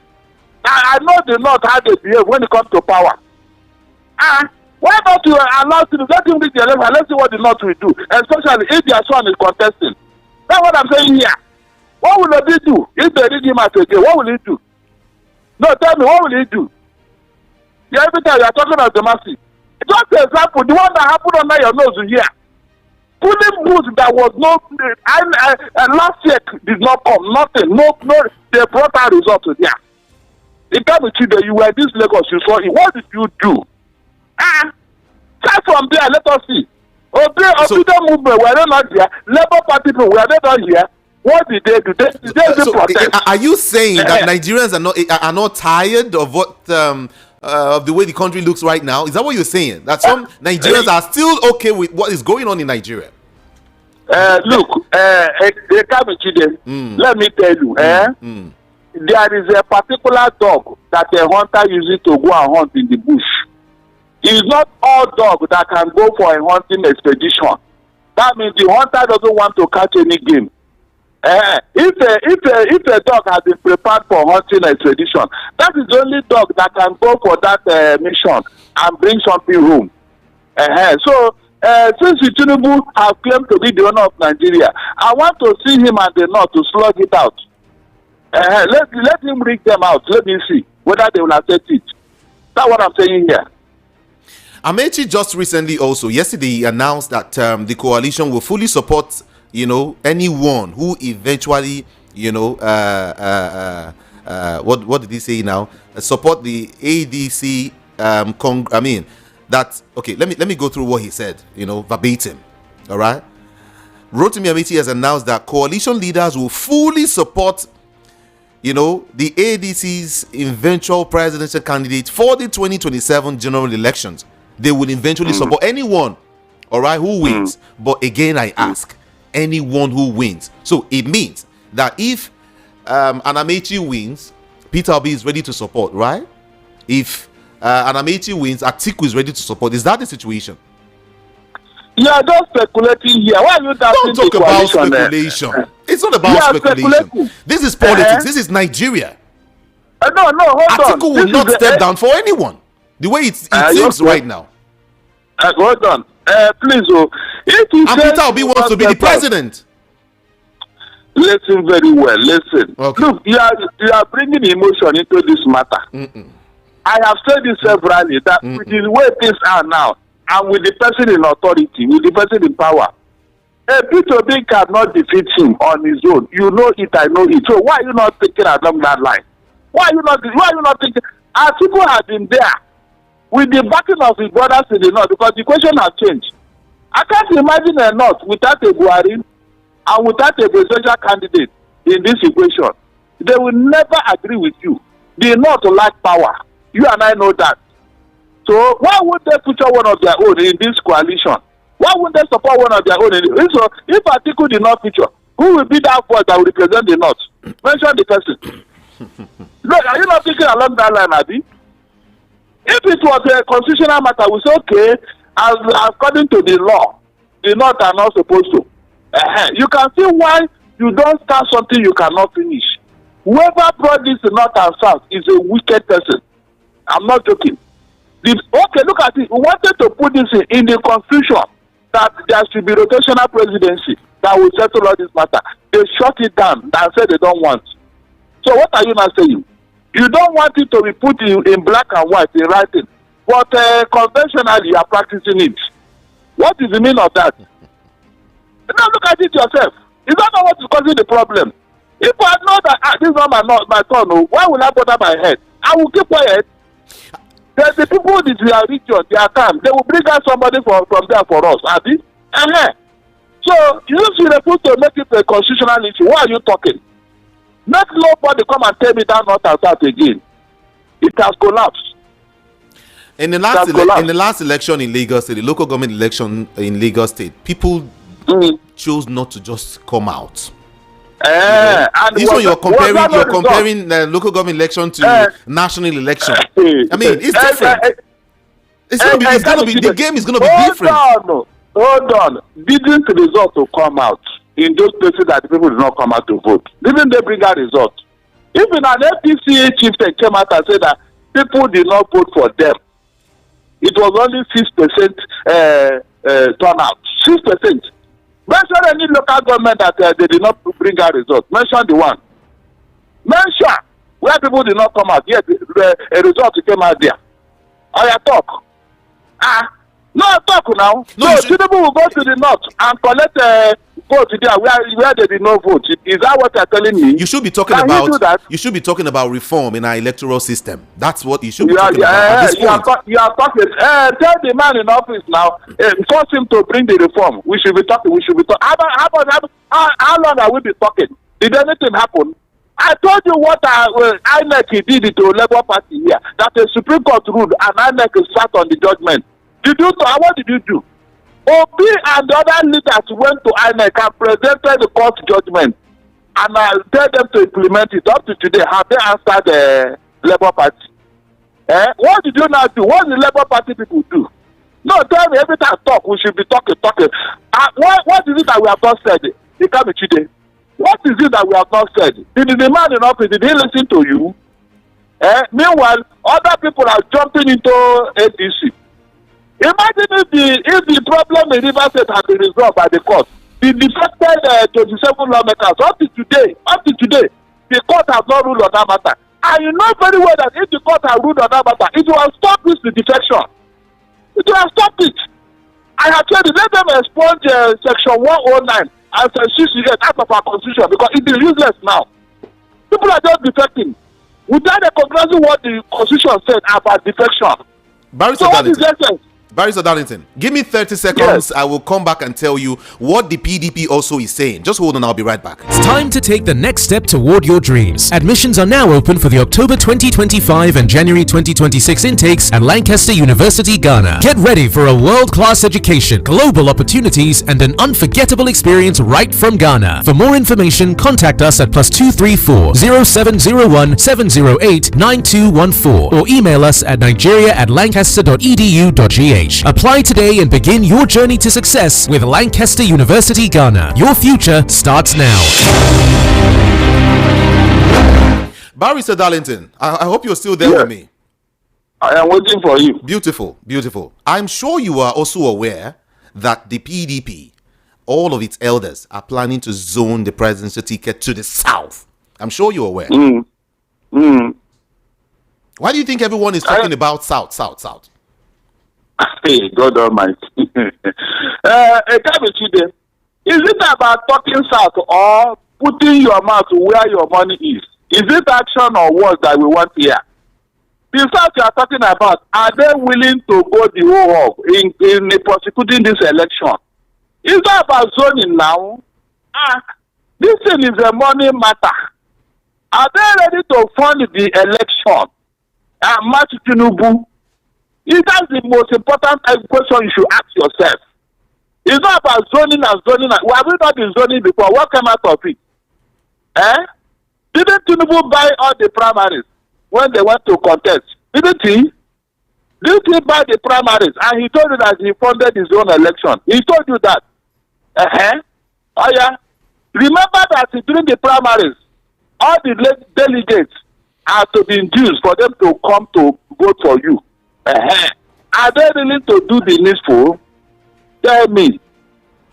know the North how they behave when it comes to power. Why not you allow Tinubu, let him reach the election, let's see what the North will do, especially if their son is contesting. That's what I'm saying here. What will he do if they read him as a game? What will he do? No, tell me, what will he do? Every time you are talking about the masses. Just an example, the one that happened under your nose here. Pulling booth that was last year did not come, nothing, no, they brought out results here. The time with you were this Lagos, you saw it. What did you do? Start from there, let us see. The movement, were they not here? Labour Party people, were they not here? What did they do? They protest. Are you saying that Nigerians are not tired of what of the way the country looks right now? Is that what you're saying? That some Nigerians are still okay with what is going on in Nigeria? Look, let me tell you, there is a particular dog that a hunter uses to go and hunt in the bush. It's not all dogs that can go for a hunting expedition. That means the hunter doesn't want to catch any game. If a dog has been prepared for hunting expedition, that is the only dog that can go for that mission and bring something home. So since Tinubu have claimed to be the owner of Nigeria, I want to see him and the North to slug it out. Let him rig them out. Let me see whether they will accept it. That's what I'm saying here. Amaechi just recently also, yesterday, announced that the coalition will fully support, anyone who eventually, what did he say now? Support the ADC, let me go through what he said, verbatim, all right? Rotimi Amaechi has announced that coalition leaders will fully support, the ADC's eventual presidential candidate for the 2027 general elections. They will eventually support anyone, all right, who wins. But again, I ask, anyone who wins. So it means that if an Amaechi wins, Peter Obi is ready to support, right? If an Amaechi wins, Atiku is ready to support. Is that the situation? You are just speculating here. Why are you Don't talk about speculation. It's not about speculation. This is politics. This is Nigeria. No, hold on. Atiku will not step down for anyone. The way it seems right now. Hold on. Please, if you and Peter Obi wants to be the president. Listen very well. Listen. Okay. Look, you are bringing emotion into this matter. I have said this severally that with the way things are now, and with the person in authority, with the person in power, a P2B cannot defeat him on his own. You know it, I know it. So why are you not thinking along that line? Why are you not thinking? As people have been there with the backing of his brothers in the north, because the question has changed. I can't imagine a north without a Buhari and without a presidential candidate in this equation. They will never agree with you. They not lack power. You and I know that. So why would they feature one of their own in this coalition? Why wouldn't they support one of their own? So if Atiku did not feature, who will be that voice that will represent the north? Mention the person. Look, are you not thinking along that line, Abi? If it was a constitutional matter, we say, okay, as according to the law, the north are not supposed to. You can see why you don't start something you cannot finish. Whoever brought this north and south is a wicked person. I'm not joking. Okay, look at it. We wanted to put this in the constitution that there should be rotational presidency that will settle all this matter. They shut it down and said they don't want. So what are you now saying? You don't want it to be put in black and white in writing, but conventionally you are practicing it. What is the meaning of that? Now look at it yourself. You don't know what is causing the problem. If I know that this is not my turn, why will I bother my head? I will keep quiet. There's the people in their region, their camp, they will bring out somebody from there for us, Abi. So you refuse to make it a constitutional issue. Why are you talking? Let nobody come and tell me that not and south again. It has collapsed. In the last election in Lagos State, the local government election in Lagos State, people chose not to just come out. And this one you're comparing the local government election to national election. I mean, it's different. The game is going to be different. Hold on. Didn't the result to come out in those places that the people did not come out to vote? Didn't they bring out result? Even an FPCA chief came out and said that people did not vote for them. It was only 6% turnout. 6%. Mention any local government that they did not bring out results. Mention the one. Mention where people did not come out. Yet a result came out there. Talk. No, talk now. No, so Tinubu will go to the north and collect vote there where they did not vote. Is that what you're telling me? You should be talking about. You should be talking about reform in our electoral system. That's what you should be talking about. You are talking. Tell the man in office now. Force him to bring the reform. We should be talking. How long have we been talking? Did anything happen? I told you what INEC did to Labour Party here. That the Supreme Court ruled and INEC sat on the judgment. What did you do? Obi and the other leaders went to INEC and presented the court judgment and tell them to implement it. Up to today, have they answered the Labour Party? What did you now do? What did the Labour Party people do? No, tell me, every time I talk, we should be talking. What is it that we have not said? It can't be today. What is it that we have not said? Did the man in office, did he listen to you? Meanwhile, other people are jumping into ADC. Imagine if the problem in River State had been resolved by the court. The defected 27 lawmakers, up to today, the court has not ruled on that matter. And you know very well that if the court had ruled on that matter, it will have stopped this defection. It will have stopped it. I have said, let them expunge section 109 and section 68 out of our constitution because it is useless now. People are just defecting without recognizing what the constitution said about defection. So what is the essence? Barrister Darlington, give me 30 seconds. Yes. I will come back and tell you what the PDP also is saying. Just hold on, I'll be right back. It's time to take the next step toward your dreams. Admissions are now open for the October 2025 and January 2026 intakes at Lancaster University, Ghana. Get ready for a world-class education, global opportunities, and an unforgettable experience right from Ghana. For more information, contact us at +234 0701 708 9214 or email us at nigeria@lancaster.edu.gh. Apply today and begin your journey to success with Lancaster University, Ghana. Your future starts now. Barrister Darlington, I hope you're still there with me. I am waiting for you. Beautiful, beautiful. I'm sure you are also aware that the PDP all of its elders are planning to zone the presidential ticket to the south. I'm sure you're aware. Why do you think everyone is talking about south? Hey, God Almighty. Is it about talking south or putting your mouth where your money is? Is it action or words that we want here? The south you are talking about, are they willing to go the whole hog in prosecuting this election? It's not about zoning now. This thing is a money matter. Are they ready to fund the election? Match Tinubu? That's the most important question you should ask yourself. It's not about zoning and zoning. We have not been zoning before. What came out of it? Didn't Tinubu buy all the primaries when they went to contest? Didn't he? Didn't he buy the primaries? And he told you that he funded his own election. He told you that. Oh yeah. Remember that during the primaries, all the delegates are to be induced for them to come to vote for you. Are they willing to do the needful? Tell me.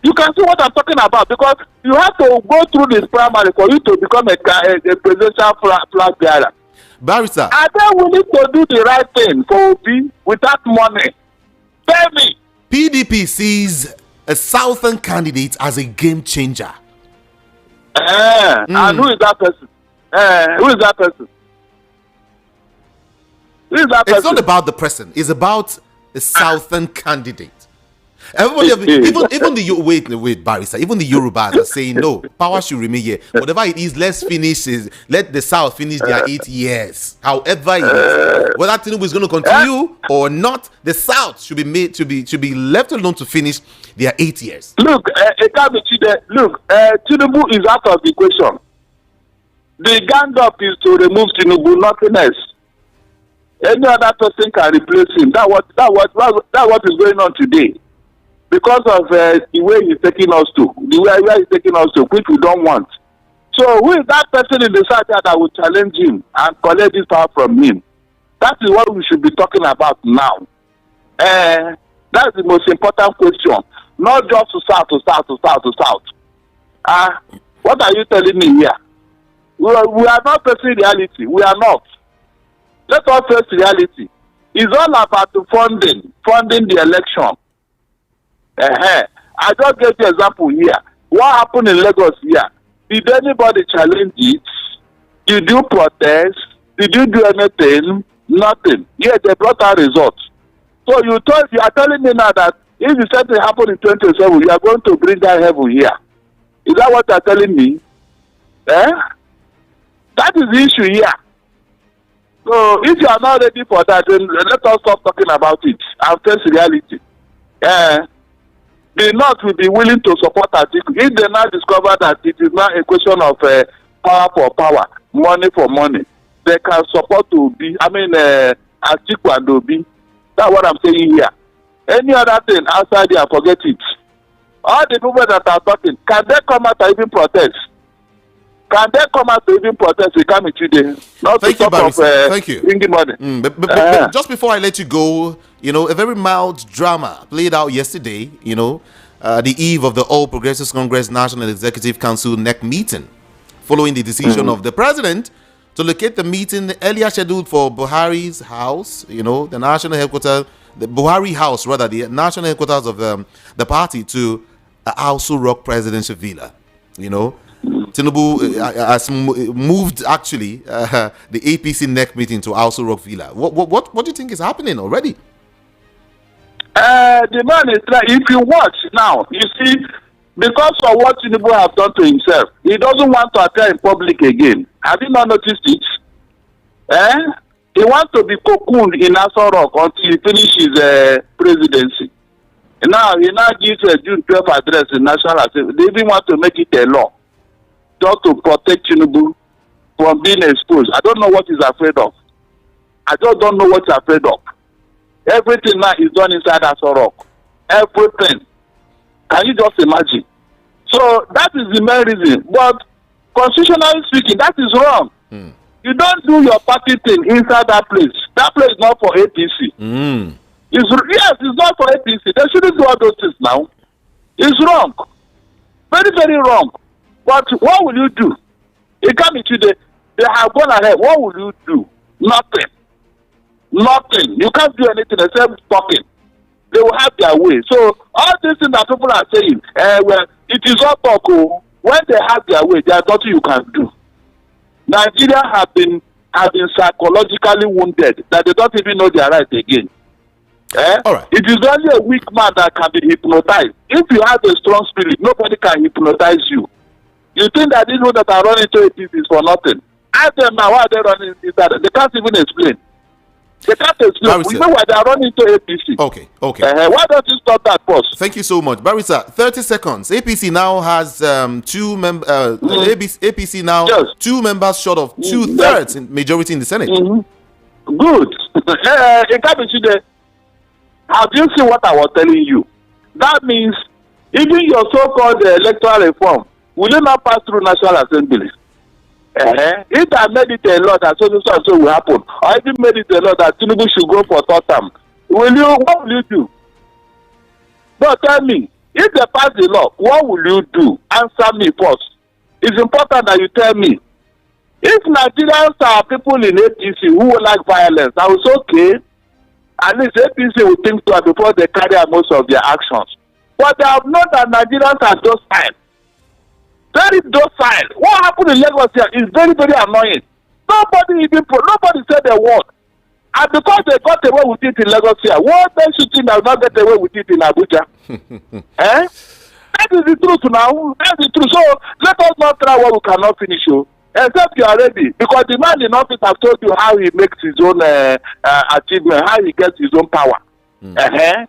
You can see what I'm talking about, because you have to go through this primary for you to become a presidential flag bearer. Barrister, are they willing to do the right thing for Obi without money? Tell me. PDP sees a southern candidate as a game changer. And who is that person? Who is that person? Who is that person? It's not about the person. It's about a southern candidate. Everybody, even the wait, Barrister. Even the Yorubas are saying no. Power should remain here. Whatever it is, let the South finish their 8 years. However it is, whether Tinubu is going to continue or not, the South should be made to be left alone to finish their 8 years. Look, Tinubu is out of the equation. The gang up is to remove Tinubu, nothing else. Any other person can replace him. That what is going on today. Because of the way he's taking us to, the way he's taking us to, which we don't want. So who is that person in the south that will challenge him and collect this power from him? That is what we should be talking about now. That's the most important question. Not just to south. What are you telling me here? We are not facing reality. We are not. Let us face reality. It's all about the funding the election. I just gave you an example here. What happened in Lagos here? Did anybody challenge it? Did you protest? Did you do anything? Nothing. Yeah, they brought out results. So you are telling me now that if the same thing happened in 2027, you are going to bring down heaven here. Is that what you are telling me? That is the issue here. So if you are not ready for that, then let us stop talking about it and face reality. The North will be willing to support Atiku. If they now discover that it is not a question of power for power, money for money, they can support Obi. Atiku and Obi. That's what I'm saying here. Any other thing outside there, forget it. All the people that are talking, can they come out and even protest? Can they come out to even protest? We come today. Not Thank you, Barry. Thank you. Money. But just before I let you go, a very mild drama played out yesterday, the eve of the All Progressives Congress National Executive Council NEC meeting, following the decision of the president to locate the meeting earlier scheduled for Buhari's house, the national headquarters, the Buhari house, rather, the national headquarters of the party, to Aso Rock presidential villa, Tinubu has moved actually the APC NEC meeting to Aso Rock Villa. What do you think is happening already? The man is like, if you watch now, you see, because of what Tinubu has done to himself, he doesn't want to appear in public again. Have you not noticed it? He wants to be cocooned in Aso Rock until he finishes presidency. Now he gives a June 12th address in National Assembly. They even want to make it a law, just to protect Tinubu from being exposed. I don't know what he's afraid of. I just don't know what he's afraid of. Everything now is done inside Aso Rock. Everything. Can you just imagine? So that is the main reason. But constitutionally speaking, that is wrong. You don't do your party thing inside that place. That place is not for APC. It's not for APC. They shouldn't do all those things now. It's wrong. very wrong. But what will you do? It can't be today. They have gone ahead. What will you do? Nothing. Nothing. You can't do anything except talking. They will have their way. So all these things that people are saying, well, it is all talk. Oh. When they have their way, there is nothing you can do. Nigeria have been psychologically wounded that they don't even know their right again. All right. It is only a weak man that can be hypnotized. If you have a strong spirit, nobody can hypnotize you. You think that these people that are running to it is for nothing? Ask them now why they running into that. They can't even explain. They can't explain. We know why they are running to APC. Okay. Why don't you stop that first? Thank you so much, Barrister. 30 seconds. APC now has APC now Yes. 2 members short of 2/3 in majority in the Senate. Good. Have you seen what I was telling you? That means even your so-called electoral reform will not pass through National Assembly. If I made it a law that so will happen, or even made it a law that Tinubu should go for third term, what will you do? But tell me, if they pass the law, what will you do? Answer me first. It's important that you tell me. If Nigerians are people in APC who like violence, I was okay. At least APC will think twice before they carry out most of their actions. But they have known that Nigerians are docile. Very docile. What happened in Lagos here is very, very annoying. Nobody said a word. And because they got away with it in Lagos here, what makes you think they will not get away with it in Abuja? That is the truth now. That's the truth. So let us not try what we cannot finish. Except you are ready. Because the man in office has told you how he makes his own achievement, how he gets his own power. Can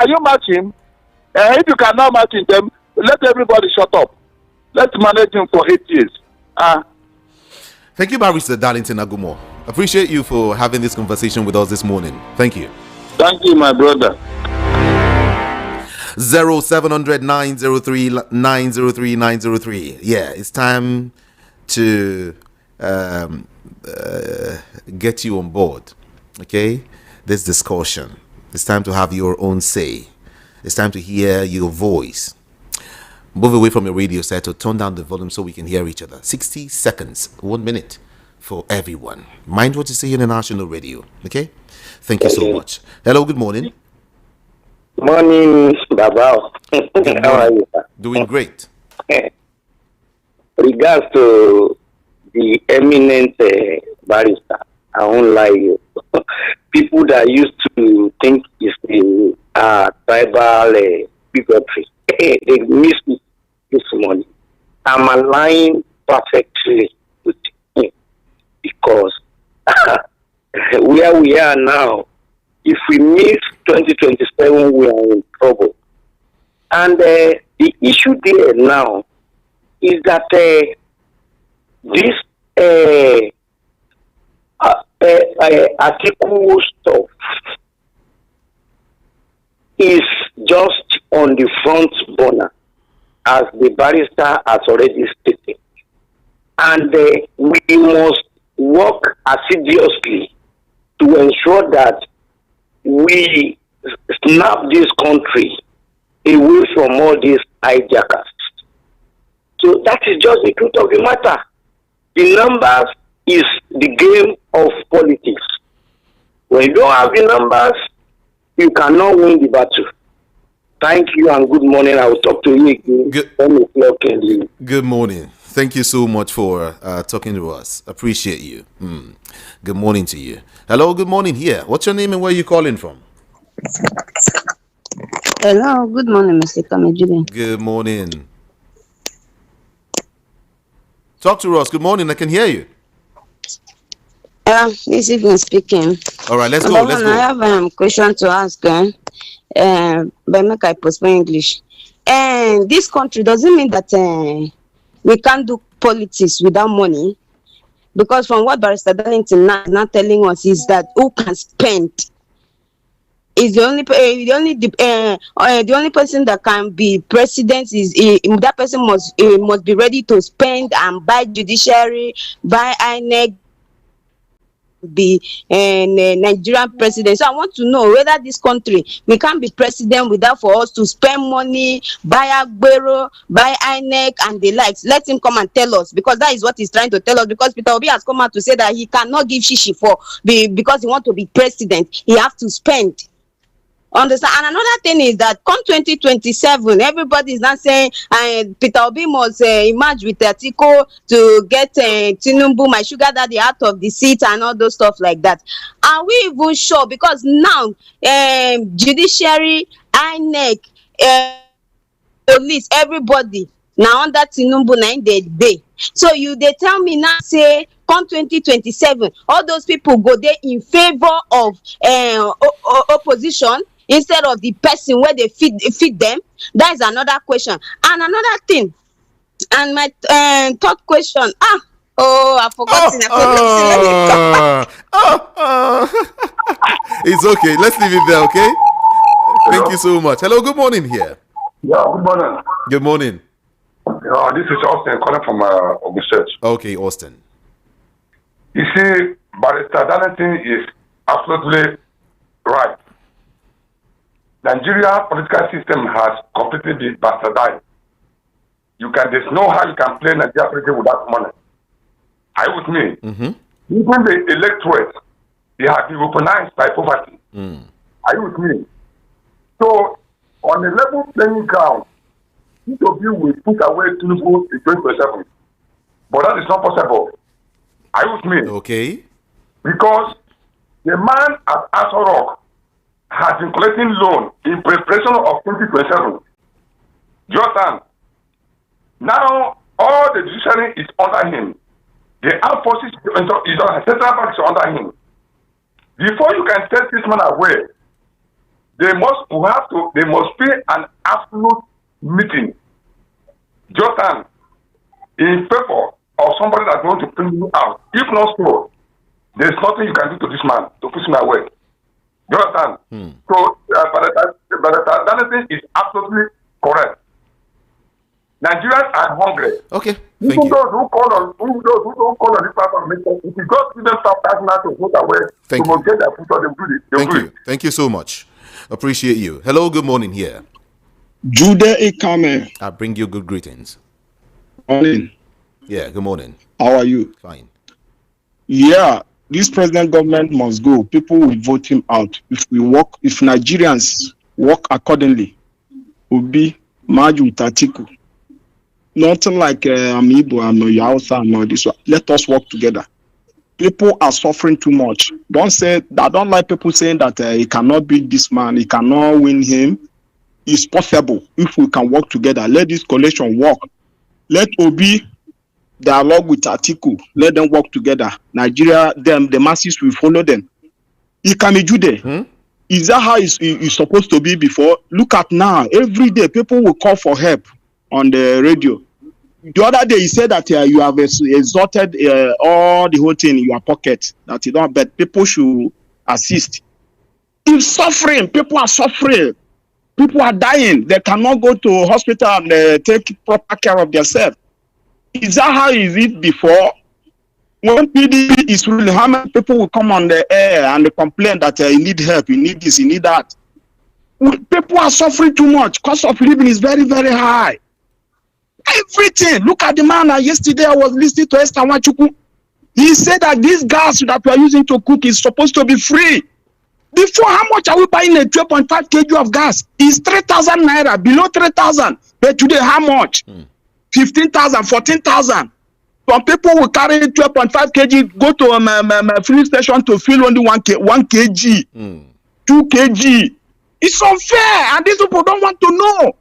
you match him? If you cannot match him, then let everybody shut up. Let's manage him for 8 years. Thank you, Barrister Darlington Agumo. Appreciate you for having this conversation with us this morning. Thank you. Thank you, my brother. 0700 903 903 903. Yeah, it's time to get you on board. Okay, this discussion. It's time to have your own say. It's time to hear your voice. Move away from your radio set or turn down the volume so we can hear each other. 60 seconds, 1 minute for everyone. Mind what you say in the national radio. Okay? Thank you so much. Hello, good morning. Morning, Baba. How are you, sir? Doing great. Regards to the eminent barrister, I won't lie you. People that used to think it's the tribal bigotry, they miss me this morning. I'm aligning perfectly with him because where we are now, if we miss 2027, we are in trouble. And the issue there now is that this article stuff is just on the front burner, as the barrister has already stated. And we must work assiduously to ensure that we snap this country away from all these hijackers. So that is just the truth of the matter. The numbers is the game of politics. When you don't have the numbers, you cannot win the battle. Thank you and good morning. I will talk to you again. Good morning. Thank you so much for talking to us. Appreciate you. Good morning to you. Hello, good morning here. What's your name and where are you calling from? Hello, good morning, Mr. Kamejide. Good morning. Talk to us. Good morning. I can hear you. This evening speaking. All right, let's go. Let's go. I have a question to ask. But make I postpone English. This country doesn't mean that we can't do politics without money, because from what Barrister Darlington is not telling us is that who can spend is the only person that can be president. Is that person must be ready to spend and buy judiciary, buy INEC, be Nigerian president. So I want to know whether this country we can't be president without for us to spend money, buy Agbero, buy INEC and the likes. Let him come and tell us, because that is what he's trying to tell us. Because Peter Obi has come out to say that he cannot give shishi for because he want to be president. He have to spend. Understand? And another thing is that come 2027, everybody is not saying Peter Obi must emerge with Atiku to get Tinubu, my sugar daddy, out of the seat and all those stuff like that. Are we even sure? Because now judiciary, INEC, police, everybody now under Tinubu na in the day. So they tell me now say come 2027, all those people go there in favor of opposition instead of the person where they feed them. That is another question. And another thing, and my third question, I forgot. It's okay. Let's leave it there, okay? Thank you so much. Hello, good morning here. Yeah, good morning. Good morning. This is Austin calling from Ogun State. Okay, Austin. You see, Barrister Darlington is absolutely right. Nigeria political system has completely been bastardized. There's no how you can play Nigeria politics without money. Are you with me? Mm-hmm. Even the electorate, they have been weaponized by poverty. Are you with me? So, on a level playing ground, each of you will put away Tinubu in 2027. But that is not possible. Are you with me? Okay. Because the man at Aso Rock has been collecting loan in preparation of 2027. Jordan, now all the judiciary is under him. The armed forces is on central bank is under him. Before you can take this man away, they must be an absolute meeting. Jordan, in favor of somebody that's going to bring you out. If not so, there's nothing you can do to this man to push him away. You understand? So, but that is absolutely correct. Nigerians are hungry. Okay, Those who don't call on this platform, if you go to them to vote away, Thank to get their future, they do it. Thank you. Thank you so much. Appreciate you. Hello, good morning here. Jude Ikame. I bring you good greetings. Morning. Yeah, good morning. How are you? Fine. Yeah, this president government must go. People will vote him out. If Nigerians work accordingly, will be merged with Atiku. Nothing like Amiibo and Yausa and all this one. Let us work together. People are suffering too much. I don't like people saying that he cannot beat this man, he cannot win him. It's possible if we can work together. Let this coalition work. Let Obi dialogue with Atiku. Let them work together. Nigeria, the masses will follow them. Ikamijude. Is that how it's supposed to be before? Look at now. Every day, people will call for help on the radio. The other day, he said that you have exhausted all the whole thing in your pocket. That you don't, but people should assist. It's suffering. People are suffering. People are dying. They cannot go to hospital and take proper care of themselves. Is that how is it before? When PDP is ruling, how many people will come on the air and complain that you need help, you need this, you need that? People are suffering too much. Cost of living is very, very high. Everything. Look at the man. Yesterday I was listening to Esther Wachuku. He said that this gas that we are using to cook is supposed to be free. Before, how much are we buying a 12.5 kg of gas? It's 3,000 naira, below 3,000. But today, how much? 15,000, 14,000. Some people will carry 12.5 kg, go to a filling station to fill only 1 kg, 2 kg. It's unfair, and these people don't want to know.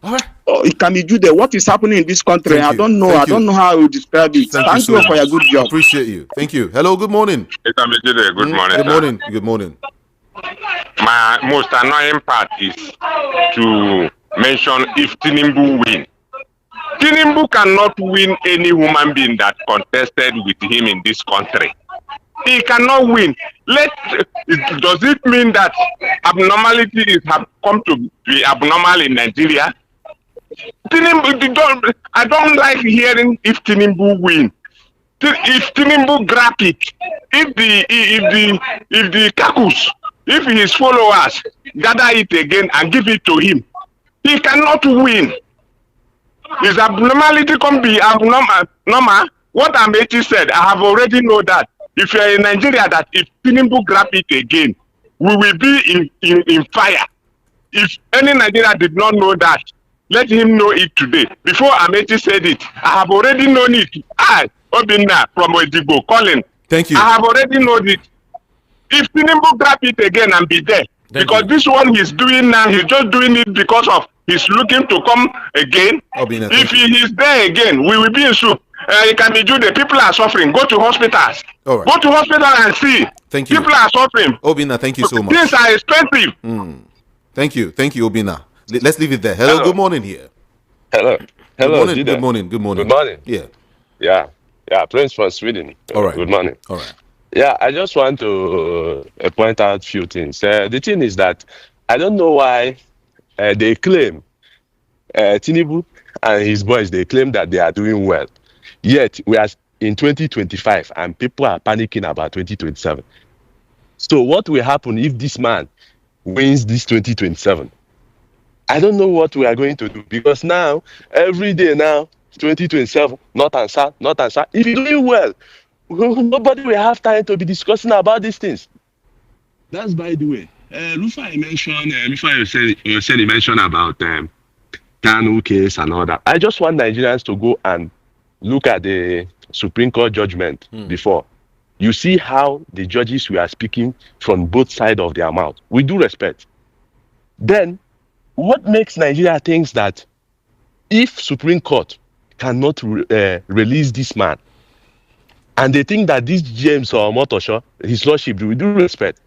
All right. Oh, it can be Jude. What is happening in this country? I don't know. I don't know how I will describe it. Thank you for your good job. Appreciate you. Thank you. Hello, good morning. Good morning. Good morning. Good morning. My most annoying part is to mention if Tinubu win. Tinubu cannot win any human being that contested with him in this country. He cannot win. Does it mean that abnormality have come to be abnormal in Nigeria? I don't like hearing if Tinubu win. if Tinubu grab it, if the caucus, if his followers gather it again and give it to him, he cannot win. His abnormality can be abnormal. What Amaechi said, I have already know that. If you are in Nigeria, that if Tinubu grab it again, we will be in fire. If any Nigeria did not know that, let him know it today. Before Amaechi said it, I have already known it. I, Obinna from Odibo, calling. Thank you. I have already known it. If Tinubu grab it again and be there, because this one he's doing now, he's just doing it because of he's looking to come again. Obinna, if he is there again, we will be in soup. It can be due. The people are suffering. Go to hospitals. All right. Go to hospital and see. Thank you. People are suffering. Obinna, thank you so much. Things are expensive. Thank you, Obinna. Let's leave it there. Hello. Good morning here. Hello. Good morning. Good morning. Yeah. Yeah. Prince from Sweden. All right. Good morning. All right. Yeah, I just want to point out a few things. The thing is that I don't know why they claim Tinubu and his boys, they claim that they are doing well. Yet we are in 2025 and people are panicking about 2027. So what will happen if this man wins this 2027? I don't know what we are going to do, because now, every day now, 2027, not answer. If you're doing well, nobody will have time to be discussing about these things. That's by the way. Rufai mentioned about Kanu case and all that. I just want Nigerians to go and look at the Supreme Court judgment before. You see how the judges were speaking from both sides of their mouth. We do respect. Then, what makes Nigeria think that if Supreme Court cannot release this man, and they think that this James or Motosho, his lordship, we do respect,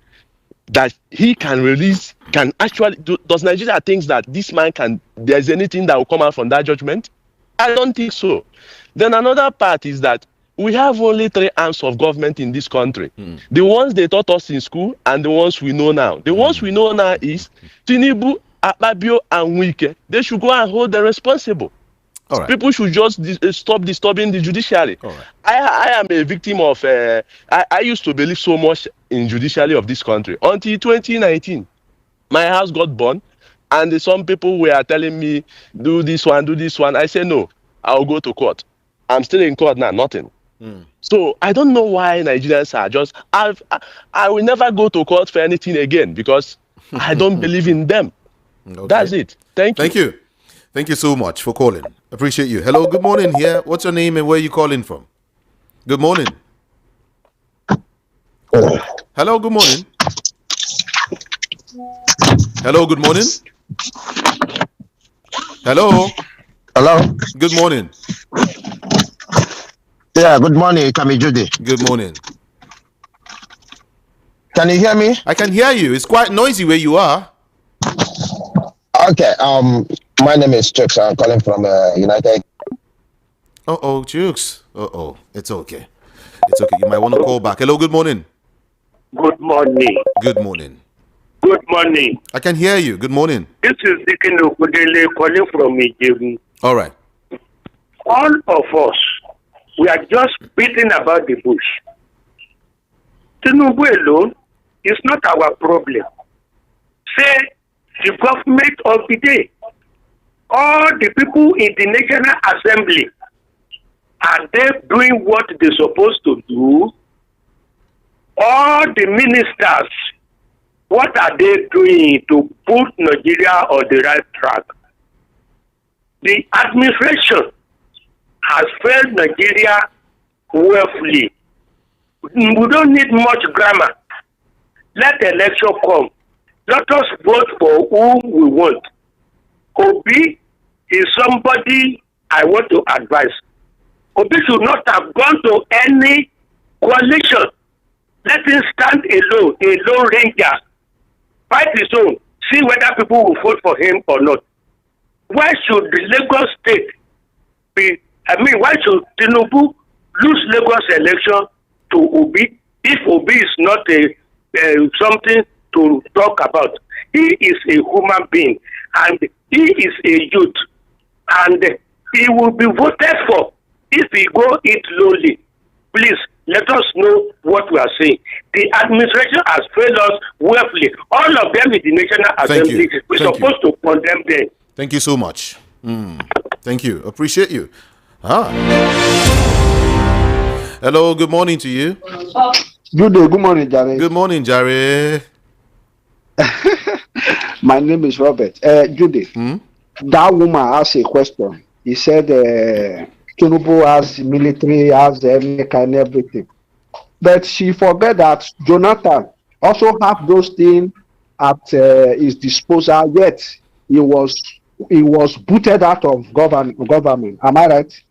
that he can release, can actually, does Nigeria think that this man can, there's anything that will come out from that judgment? I don't think so. Then another part is that we have only 3 arms of government in this country. The ones they taught us in school and the ones we know now. The ones we know now is Tinubu, Akpabio, and Wike. They should go and hold them responsible. All right. People should just stop disturbing the judiciary. All right. I am a victim of, I used to believe so much in judiciary of this country. Until 2019, my house got burned, and some people were telling me, do this one. I said, no, I'll go to court. I'm still in court now, nothing. So I don't know why Nigerians are just, I will never go to court for anything again, because I don't believe in them. Okay. That's it. Thank you. Thank you so much for calling. Appreciate you. Hello, good morning here. What's your name and where are you calling from? Good morning. Hello, good morning. Hello, good morning. Hello. Hello. Good morning. Yeah, good morning, Kami Judy. Good morning. Can you hear me? I can hear you. It's quite noisy where you are. Okay. My name is Chooks. I'm calling from United. Chooks. It's okay. It's okay. You might want to call back. Hello, good morning. Good morning. Good morning. Good morning. I can hear you. Good morning. This is Dikin Okudele calling from Ijebu. All right. All of us, we are just beating about the bush. Tinubu alone is not our problem. Say the government of the day, all the people in the National Assembly, are they doing what they're supposed to do? All the ministers, what are they doing to put Nigeria on the right track? The administration has failed Nigeria woefully. We don't need much grammar. Let the election come. Let us vote for whom we want. Obi is somebody I want to advise. Obi should not have gone to any coalition. Let him stand alone, a lone ranger. Fight his own. See whether people will vote for him or not. Why should the Lagos state why should Tinubu lose Lagos election to Obi if Obi is not something to talk about? He is a human being and he is a youth, and he will be voted for if he go it lowly. Please, let us know what we are saying. The administration has failed us woefully. All of them in the National Assembly. We're supposed to condemn them. Thank you so much. Thank you. Appreciate you. Hello, good morning to you. Good morning, Jare. Good morning, Jare. My name is Robert. Judy, that woman asked a question. He said Tinubu has military, has and everything. But she forgot that Jonathan also have those things at his disposal, yet he was booted out of government. Am I right?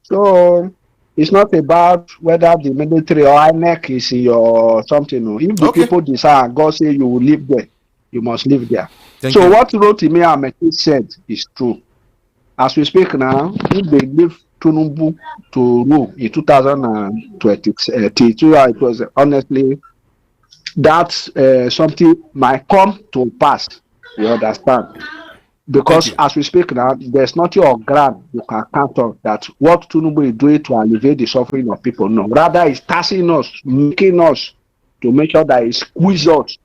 So it's not about whether the military or INEC is in your something. If the people decide, God say you will live there, you must live there. What Rotimi Amaechi said is true. As we speak now, if they leave Tinubu to rule in 2022, it was honestly that something might come to pass. You understand? Because as we speak now, there's nothing on ground you can count on that what Tinubu is doing to alleviate the suffering of people. No, rather it's taxing us, making us to make sure that it squeezes us.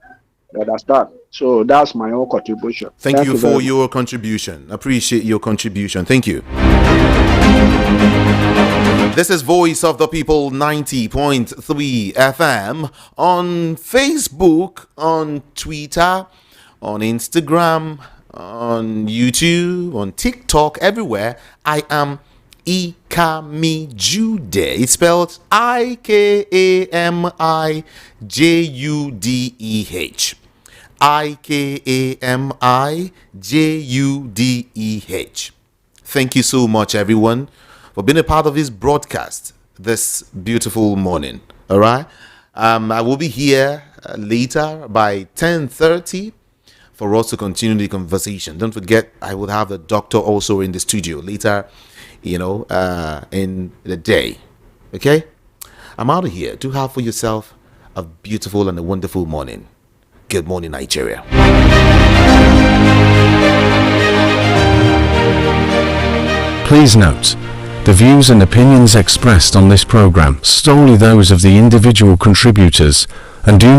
You understand? So that's my own contribution. Thank you for your contribution. Appreciate your contribution. Thank you. This is Voice of the People 90.3 FM on Facebook, on Twitter, on Instagram, on YouTube, on TikTok, everywhere. I am Ikami Jude. It's spelled IKAMIJUDEH. IKAMIJUDEH. Thank you so much, everyone, for being a part of this broadcast this beautiful morning. All right. I will be here later by 10:30 for us to continue the conversation. Don't forget, I will have the doctor also in the studio later, in the day. Okay? I'm out of here. Do have for yourself a beautiful and a wonderful morning. Good morning, Nigeria. Please note, the views and opinions expressed on this program solely those of the individual contributors and do